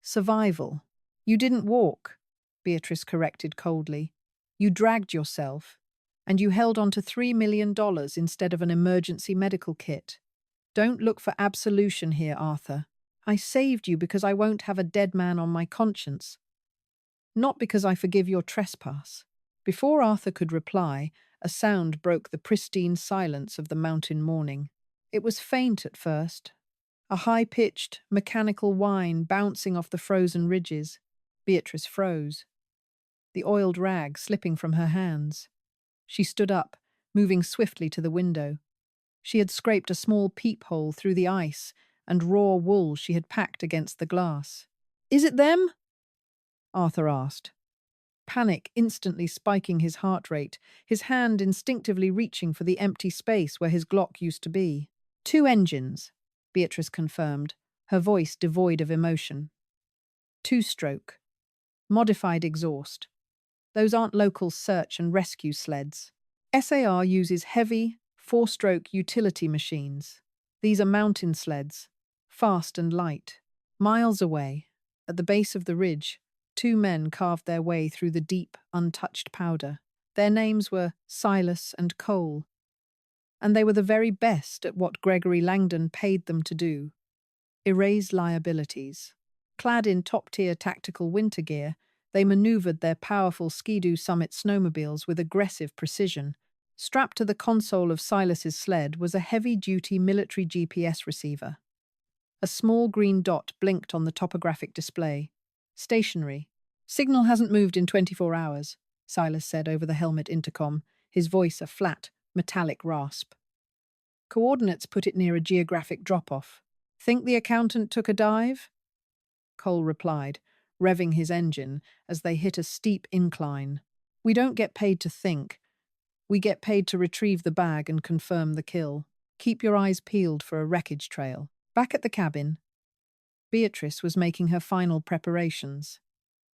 Survival." "You didn't walk," Beatrice corrected coldly. "You dragged yourself, and you held on to $3 million instead of an emergency medical kit. Don't look for absolution here, Arthur. I saved you because I won't have a dead man on my conscience, not because I forgive your trespass." Before Arthur could reply, a sound broke the pristine silence of the mountain morning. It was faint at first, a high-pitched, mechanical whine bouncing off the frozen ridges. Beatrice froze, the oiled rag slipping from her hands. She stood up, moving swiftly to the window. She had scraped a small peephole through the ice and raw wool she had packed against the glass. "Is it them?" Arthur asked, panic instantly spiking his heart rate, his hand instinctively reaching for the empty space where his Glock used to be. "2 engines," Beatrice confirmed, her voice devoid of emotion. "2-stroke. Modified exhaust. Those aren't local search and rescue sleds. SAR uses heavy, 4-stroke utility machines. These are mountain sleds, fast and light." Miles away, at the base of the ridge, 2 men carved their way through the deep, untouched powder. Their names were Silas and Cole, and they were the very best at what Gregory Langdon paid them to do: erase liabilities. Clad in top-tier tactical winter gear, they maneuvered their powerful Ski-Doo Summit snowmobiles with aggressive precision. Strapped to the console of Silas's sled was a heavy-duty military GPS receiver. A small green dot blinked on the topographic display. "Stationary. Signal hasn't moved in 24 hours, Silas said over the helmet intercom, his voice a flat, metallic rasp. "Coordinates put it near a geographic drop-off. Think the accountant took a dive?" Cole replied, revving his engine as they hit a steep incline. "We don't get paid to think. We get paid to retrieve the bag and confirm the kill. Keep your eyes peeled for a wreckage trail." Back at the cabin, Beatrice was making her final preparations.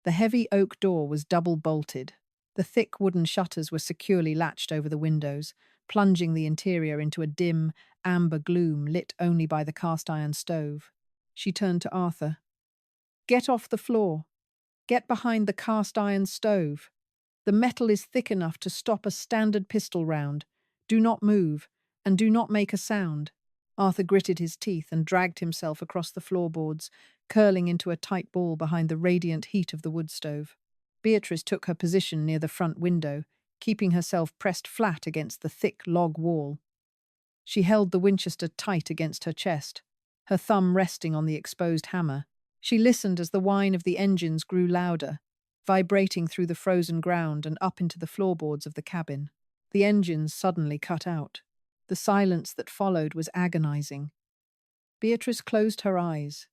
The heavy oak door was double-bolted. The thick wooden shutters were securely latched over the windows, plunging the interior into a dim, amber gloom lit only by the cast-iron stove. She turned to Arthur. "Get off the floor. Get behind the cast-iron stove. The metal is thick enough to stop a standard pistol round. Do not move, and do not make a sound." Arthur gritted his teeth and dragged himself across the floorboards, curling into a tight ball behind the radiant heat of the wood stove. Beatrice took her position near the front window, keeping herself pressed flat against the thick log wall. She held the Winchester tight against her chest, her thumb resting on the exposed hammer. She listened as the whine of the engines grew louder, vibrating through the frozen ground and up into the floorboards of the cabin. The engines suddenly cut out. The silence that followed was agonizing. Beatrice closed her eyes,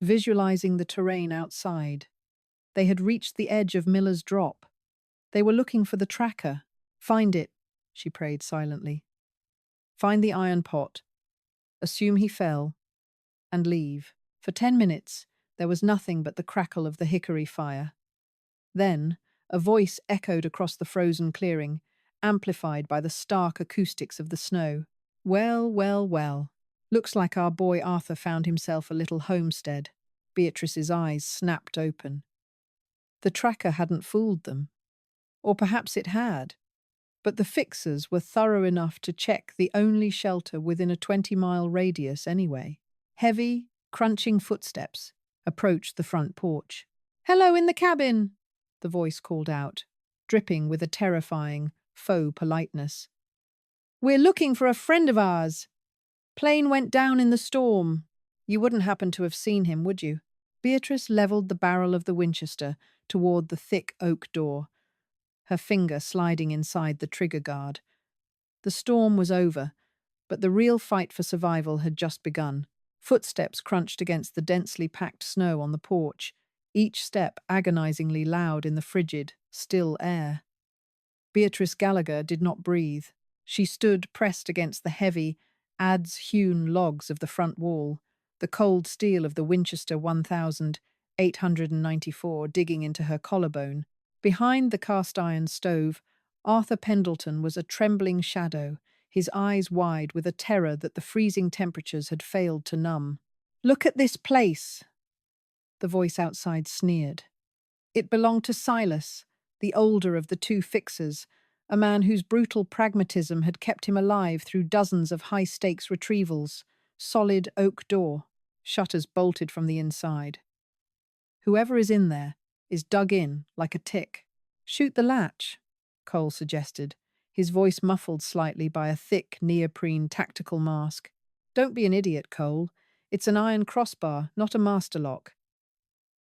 visualizing the terrain outside. They had reached the edge of Miller's Drop. They were looking for the tracker. "Find it," she prayed silently. "Find the iron pot." A assume he fell, and leave. For 10 minutes, there was nothing but the crackle of the hickory fire. Then, a voice echoed across the frozen clearing, amplified by the stark acoustics of the snow. Well, well, well. Looks like our boy Arthur found himself a little homestead. Beatrice's eyes snapped open. The tracker hadn't fooled them. Or perhaps it had. But the fixers were thorough enough to check the only shelter within a 20-mile radius anyway. Heavy, crunching footsteps approached the front porch. "Hello in the cabin," the voice called out, dripping with a terrifying, faux politeness. "We're looking for a friend of ours. Plane went down in the storm. You wouldn't happen to have seen him, would you?" Beatrice leveled the barrel of the Winchester toward the thick oak door, her finger sliding inside the trigger guard. The storm was over, but the real fight for survival had just begun. Footsteps crunched against the densely packed snow on the porch, each step agonizingly loud in the frigid, still air. Beatrice Gallagher did not breathe. She stood pressed against the heavy, adze-hewn logs of the front wall, the cold steel of the Winchester 1894 digging into her collarbone. Behind the cast-iron stove, Arthur Pendleton was a trembling shadow, his eyes wide with a terror that the freezing temperatures had failed to numb. "Look at this place," the voice outside sneered. It belonged to Silas, the older of the two fixers, a man whose brutal pragmatism had kept him alive through dozens of high-stakes retrievals. Solid oak door, shutters bolted from the inside. "Whoever is in there is dug in like a tick." "Shoot the latch," Cole suggested, his voice muffled slightly by a thick neoprene tactical mask. "Don't be an idiot, Cole. It's an iron crossbar, not a master lock.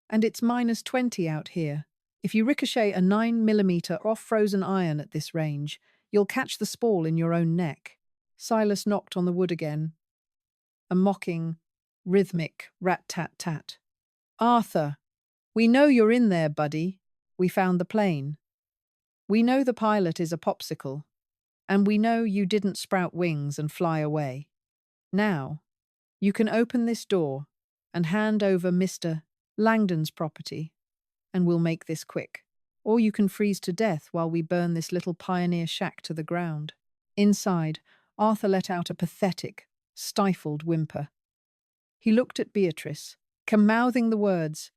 And it's -20 out here. If you ricochet a 9mm off-frozen iron at this range, you'll catch the spall in your own neck." Silas knocked on the wood again. A mocking, rhythmic rat-tat-tat. "Arthur, we know you're in there, buddy. We found the plane. We know the pilot is a popsicle. And we know you didn't sprout wings and fly away. Now, you can open this door and hand over Mr. Langdon's property, and we'll make this quick. Or you can freeze to death while we burn this little pioneer shack to the ground." Inside, Arthur let out a pathetic, stifled whimper. He looked at Beatrice, mouthing the words,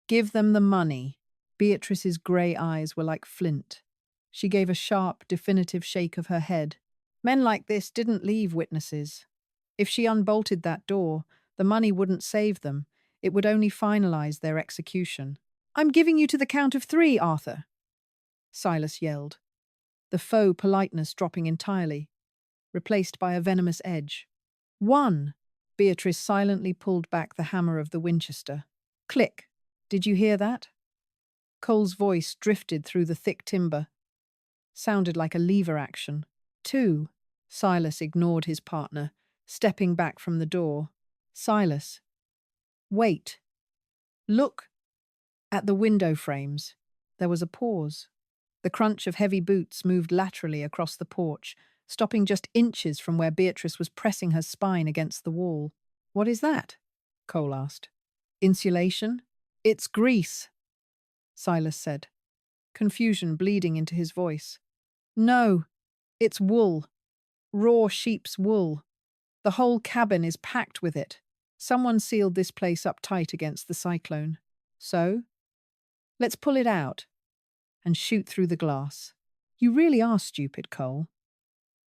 "Give them the money." Beatrice's grey eyes were like flint. She gave a sharp, definitive shake of her head. Men like this didn't leave witnesses. If she unbolted that door, the money wouldn't save them. It would only finalize their execution. "I'm giving you to the count of 3, Arthur," Silas yelled, the faux politeness dropping entirely, replaced by a venomous edge. 1. Beatrice silently pulled back the hammer of the Winchester. Click. "Did you hear that?" Cole's voice drifted through the thick timber. Sounded like a lever action. 2. Silas ignored his partner, stepping back from the door. "Silas. Wait. Look." At the window frames, there was a pause. The crunch of heavy boots moved laterally across the porch, stopping just inches from where Beatrice was pressing her spine against the wall. "What is that?" Cole asked. "Insulation?" "It's grease," Silas said, confusion bleeding into his voice. "No, it's wool. Raw sheep's wool. The whole cabin is packed with it. Someone sealed this place up tight against the cyclone. So? Let's pull it out and shoot through the glass." "You really are stupid, Cole.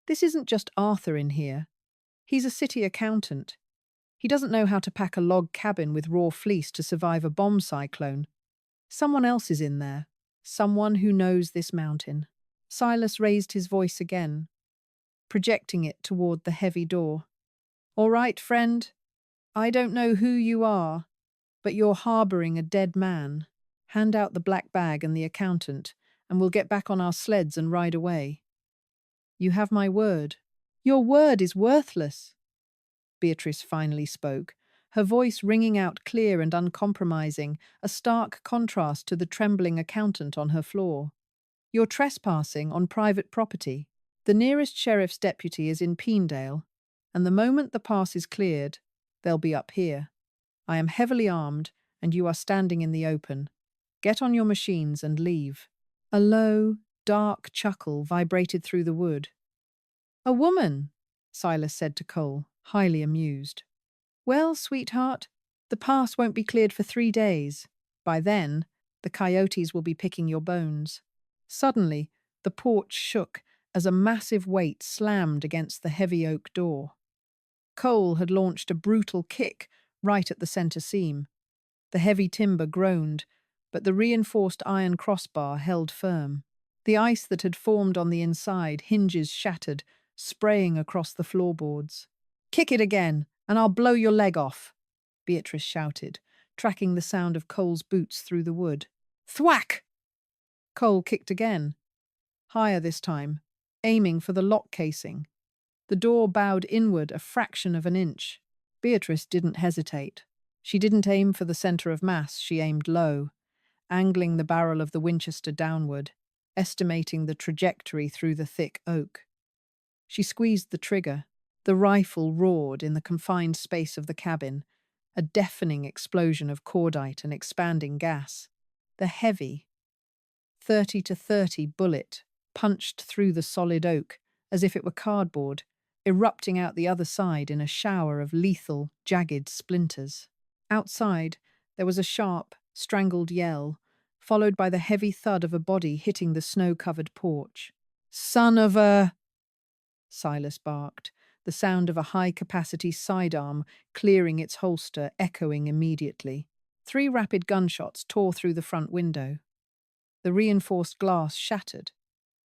This isn't just Arthur in here. He's a city accountant. He doesn't know how to pack a log cabin with raw fleece to survive a bomb cyclone. Someone else is in there. Someone who knows this mountain." Silas raised his voice again, projecting it toward the heavy door. "All right, friend. I don't know who you are, but you're harboring a dead man. Hand out the black bag and the accountant, and we'll get back on our sleds and ride away." "You have my word." "Your word is worthless," Beatrice finally spoke, her voice ringing out clear and uncompromising, a stark contrast to the trembling accountant on her floor. "You're trespassing on private property. The nearest sheriff's deputy is in Peendale. and the moment the pass is cleared, they'll be up here. I am heavily armed, and you are standing in the open. Get on your machines and leave." A low, dark chuckle vibrated through the wood. "A woman," Silas said to Cole, highly amused. "Well, sweetheart, the pass won't be cleared for 3 days. By then, the coyotes will be picking your bones." Suddenly, the porch shook as a massive weight slammed against the heavy oak door. Cole had launched a brutal kick right at the center seam. The heavy timber groaned, but the reinforced iron crossbar held firm. The ice that had formed on the inside, hinges shattered, spraying across the floorboards. "Kick it again, and I'll blow your leg off," Beatrice shouted, tracking the sound of Cole's boots through the wood. Thwack! Cole kicked again, higher this time, aiming for the lock casing. The door bowed inward a fraction of an inch. Beatrice didn't hesitate. She didn't aim for the center of mass, she aimed low, angling the barrel of the Winchester downward, estimating the trajectory through the thick oak. She squeezed the trigger. The rifle roared in the confined space of the cabin, a deafening explosion of cordite and expanding gas. The heavy 30-30 bullet punched through the solid oak as if it were cardboard, erupting out the other side in a shower of lethal, jagged splinters. Outside, there was a sharp, strangled yell, followed by the heavy thud of a body hitting the snow-covered porch. "Son of a—" Silas barked, the sound of a high-capacity sidearm clearing its holster echoing immediately. 3 rapid gunshots tore through the front window. The reinforced glass shattered,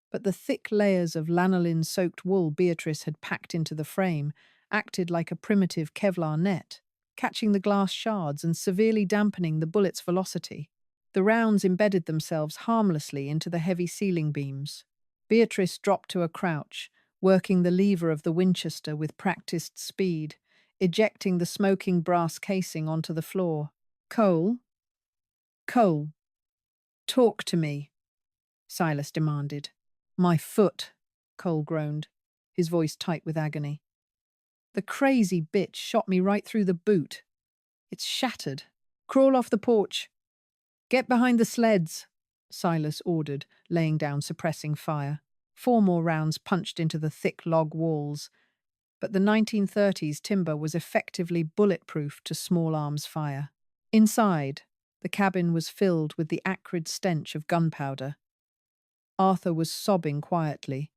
but the thick layers of lanolin-soaked wool Beatrice had packed into the frame acted like a primitive Kevlar net, catching the glass shards and severely dampening the bullet's velocity. The rounds embedded themselves harmlessly into the heavy ceiling beams. Beatrice dropped to a crouch, working the lever of the Winchester with practiced speed, ejecting the smoking brass casing onto the floor. "Cole? Cole, talk to me," Silas demanded. "My foot," Cole groaned, his voice tight with agony. "The crazy bitch shot me right through the boot. It's shattered. Crawl off the porch. Get behind the sleds," Silas ordered, laying down suppressing fire. 4 more rounds punched into the thick log walls, but the 1930s timber was effectively bulletproof to small arms fire. Inside, the cabin was filled with the acrid stench of gunpowder. Arthur was sobbing quietly,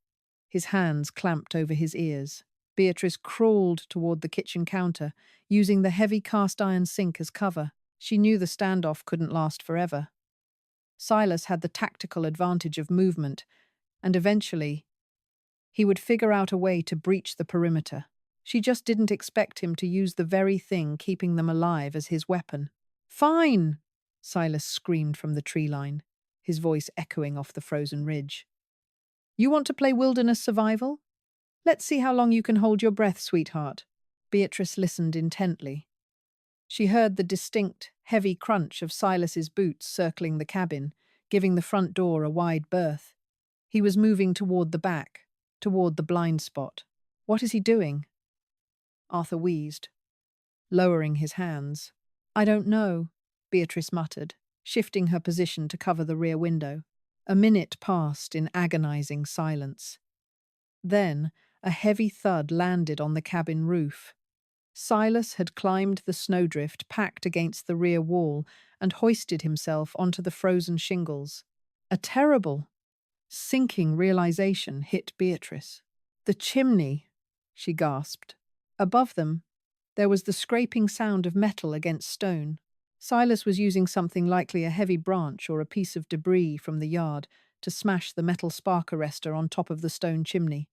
his hands clamped over his ears. Beatrice crawled toward the kitchen counter, using the heavy cast-iron sink as cover. She knew the standoff couldn't last forever. Silas had the tactical advantage of movement, and eventually, he would figure out a way to breach the perimeter. She just didn't expect him to use the very thing keeping them alive as his weapon. "Fine!" Silas screamed from the tree line, his voice echoing off the frozen ridge. "You want to play wilderness survival? Let's see how long you can hold your breath, sweetheart." Beatrice listened intently. She heard the distinct, heavy crunch of Silas's boots circling the cabin, giving the front door a wide berth. He was moving toward the back, toward the blind spot. "What is he doing?" Arthur wheezed, lowering his hands. "I don't know," Beatrice muttered, shifting her position to cover the rear window. A minute passed in agonizing silence. Then, a heavy thud landed on the cabin roof. Silas had climbed the snowdrift packed against the rear wall and hoisted himself onto the frozen shingles. A terrible, sinking realization hit Beatrice. "The chimney," she gasped. Above them, there was the scraping sound of metal against stone. Silas was using something likely a heavy branch or a piece of debris from the yard to smash the metal spark arrestor on top of the stone chimney.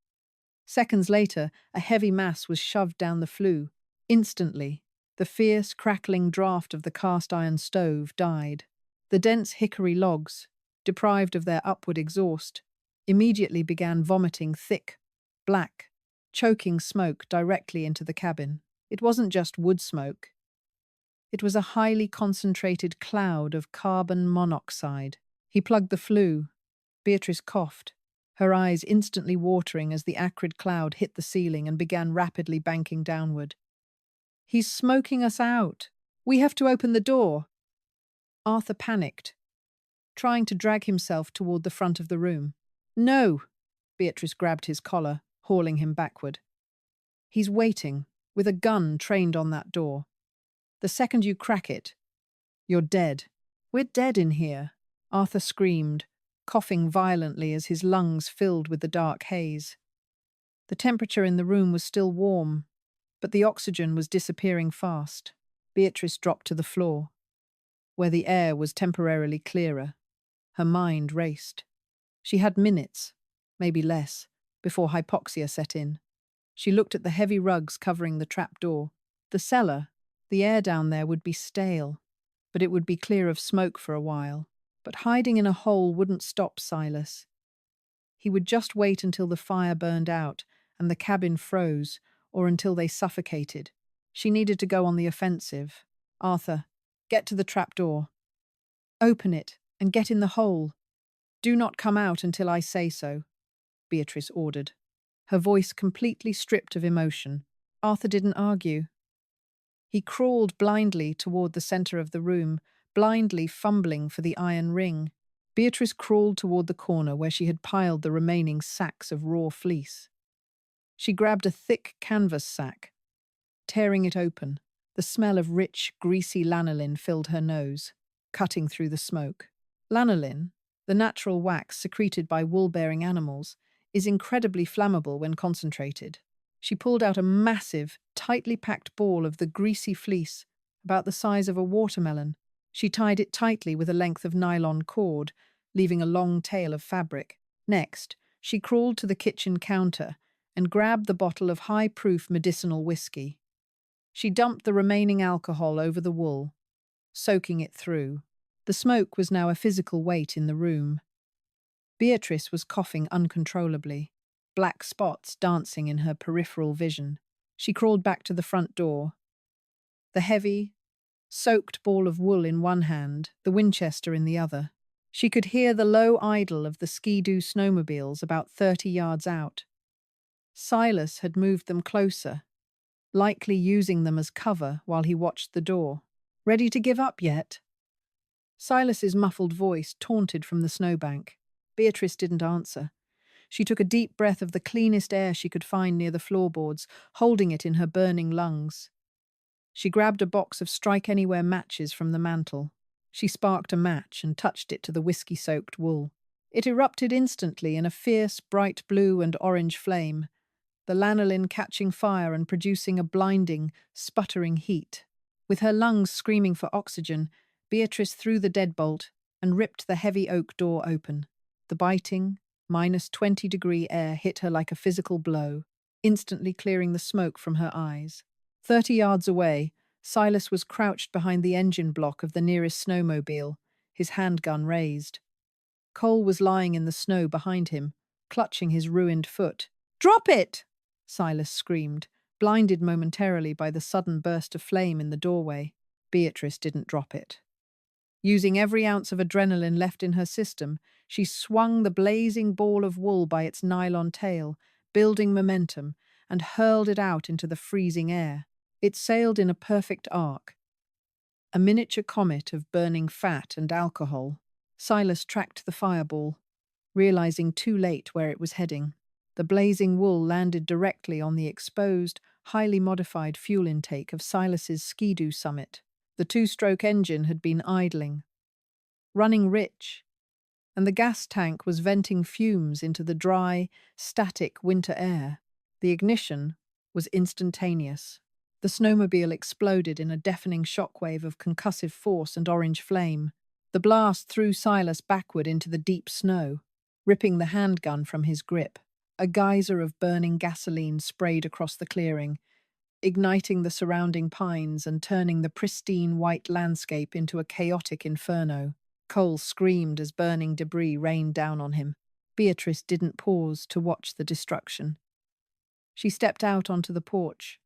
Seconds later, a heavy mass was shoved down the flue. Instantly, the fierce, crackling draft of the cast-iron stove died. The dense hickory logs, deprived of their upward exhaust, immediately began vomiting thick, black, choking smoke directly into the cabin. It wasn't just wood smoke. It was a highly concentrated cloud of carbon monoxide. He plugged the flue. Beatrice coughed, her eyes instantly watering as the acrid cloud hit the ceiling and began rapidly banking downward. "He's smoking us out. We have to open the door." Arthur panicked, trying to drag himself toward the front of the room. "No!" Beatrice grabbed his collar, hauling him backward. "He's waiting, with a gun trained on that door. The second you crack it, you're dead." "We're dead in here," Arthur screamed, coughing violently as his lungs filled with the dark haze. The temperature in the room was still warm, but the oxygen was disappearing fast. Beatrice dropped to the floor, where the air was temporarily clearer. Her mind raced. She had minutes, maybe less, before hypoxia set in. She looked at the heavy rugs covering the trap door. The cellar, the air down there would be stale, but it would be clear of smoke for a while. But hiding in a hole wouldn't stop Silas. He would just wait until the fire burned out and the cabin froze, or until they suffocated. She needed to go on the offensive. "Arthur, get to the trap door. Open it and get in the hole. Do not come out until I say so," Beatrice ordered, her voice completely stripped of emotion. Arthur didn't argue. He crawled blindly toward the center of the room, blindly fumbling for the iron ring. Beatrice crawled toward the corner where she had piled the remaining sacks of raw fleece. She grabbed a thick canvas sack, tearing it open. The smell of rich, greasy lanolin filled her nose, cutting through the smoke. Lanolin, the natural wax secreted by wool-bearing animals, is incredibly flammable when concentrated. She pulled out a massive, tightly packed ball of the greasy fleece, about the size of a watermelon. She tied it tightly with a length of nylon cord, leaving a long tail of fabric. Next, she crawled to the kitchen counter and grabbed the bottle of high-proof medicinal whiskey. She dumped the remaining alcohol over the wool, soaking it through. The smoke was now a physical weight in the room. Beatrice was coughing uncontrollably, black spots dancing in her peripheral vision. She crawled back to the front door, the heavy, soaked ball of wool in one hand, the Winchester in the other. She could hear the low idle of the Ski-Doo snowmobiles about 30 yards out. Silas had moved them closer, likely using them as cover while he watched the door. "Ready to give up yet?" Silas's muffled voice taunted from the snowbank. Beatrice didn't answer. She took a deep breath of the cleanest air she could find near the floorboards, holding it in her burning lungs. She grabbed a box of strike-anywhere matches from the mantel. She sparked a match and touched it to the whiskey-soaked wool. It erupted instantly in a fierce, bright blue and orange flame, the lanolin catching fire and producing a blinding, sputtering heat. With her lungs screaming for oxygen, Beatrice threw the deadbolt and ripped the heavy oak door open. The biting, -20-degree air hit her like a physical blow, instantly clearing the smoke from her eyes. 30 yards away, Silas was crouched behind the engine block of the nearest snowmobile, his handgun raised. Cole was lying in the snow behind him, clutching his ruined foot. "Drop it!" Silas screamed, blinded momentarily by the sudden burst of flame in the doorway. Beatrice didn't drop it. Using every ounce of adrenaline left in her system, she swung the blazing ball of wool by its nylon tail, building momentum, and hurled it out into the freezing air. It sailed in a perfect arc, a miniature comet of burning fat and alcohol. Silas tracked the fireball, realizing too late where it was heading. The blazing wool landed directly on the exposed, highly modified fuel intake of Silas's Ski-Doo Summit. The two-stroke engine had been idling, running rich, and the gas tank was venting fumes into the dry, static winter air. The ignition was instantaneous. The snowmobile exploded in a deafening shockwave of concussive force and orange flame. The blast threw Silas backward into the deep snow, ripping the handgun from his grip. A geyser of burning gasoline sprayed across the clearing, igniting the surrounding pines and turning the pristine white landscape into a chaotic inferno. Cole screamed as burning debris rained down on him. Beatrice didn't pause to watch the destruction. She stepped out onto the porch,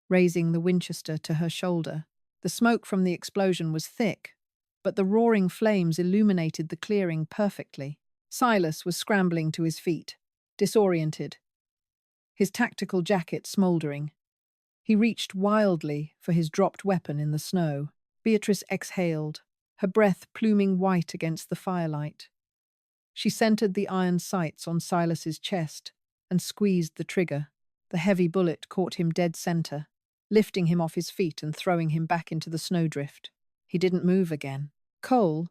raising the Winchester to her shoulder. The smoke from the explosion was thick, but the roaring flames illuminated the clearing perfectly. Silas was scrambling to his feet, disoriented, his tactical jacket smouldering. He reached wildly for his dropped weapon in the snow. Beatrice exhaled, her breath pluming white against the firelight. She centered the iron sights on Silas's chest and squeezed the trigger. The heavy bullet caught him dead center, lifting him off his feet and throwing him back into the snowdrift. He didn't move again. Cole,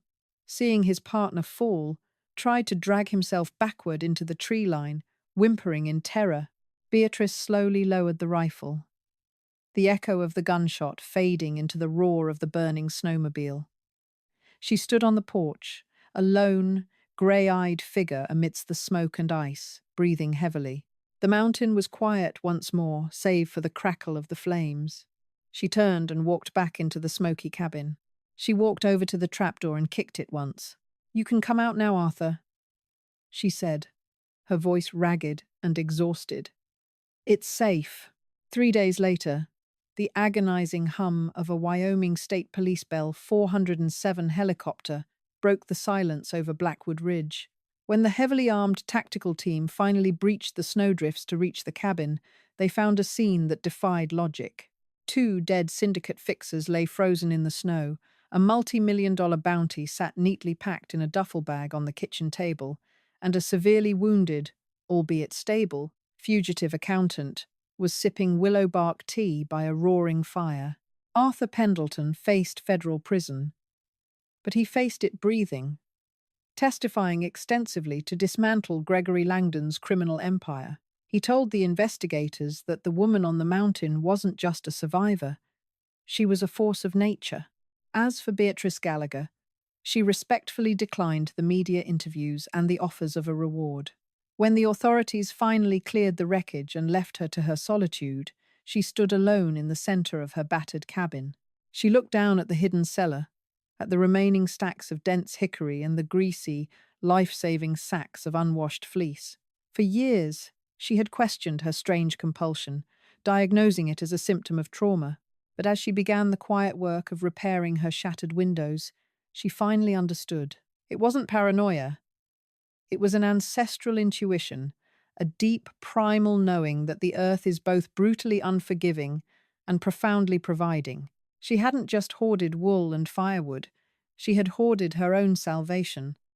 seeing his partner fall, tried to drag himself backward into the tree line, whimpering in terror. Beatrice slowly lowered the rifle, the echo of the gunshot fading into the roar of the burning snowmobile. She stood on the porch, a lone, grey-eyed figure amidst the smoke and ice, breathing heavily. The mountain was quiet once more, save for the crackle of the flames. She turned and walked back into the smoky cabin. She walked over to the trapdoor and kicked it once. "You can come out now, Arthur," she said, her voice ragged and exhausted. "It's safe." 3 days later, the agonizing hum of a Wyoming State Police Bell 407 helicopter broke the silence over Blackwood Ridge. When the heavily armed tactical team finally breached the snowdrifts to reach the cabin, they found a scene that defied logic. 2 dead syndicate fixers lay frozen in the snow. A multi-million-dollar bounty sat neatly packed in a duffel bag on the kitchen table, and a severely wounded, albeit stable, fugitive accountant was sipping willow bark tea by a roaring fire. Arthur Pendleton faced federal prison, but he faced it breathing, testifying extensively to dismantle Gregory Langdon's criminal empire. He told the investigators that the woman on the mountain wasn't just a survivor, she was a force of nature. As for Beatrice Gallagher, she respectfully declined the media interviews and the offers of a reward. When the authorities finally cleared the wreckage and left her to her solitude, she stood alone in the center of her battered cabin. She looked down at the hidden cellar, at the remaining stacks of dense hickory and the greasy, life-saving sacks of unwashed fleece. For years, she had questioned her strange compulsion, diagnosing it as a symptom of trauma. But as she began the quiet work of repairing her shattered windows, she finally understood. It wasn't paranoia. It was an ancestral intuition, a deep, primal knowing that the earth is both brutally unforgiving and profoundly providing. She hadn't just hoarded wool and firewood, she had hoarded her own salvation.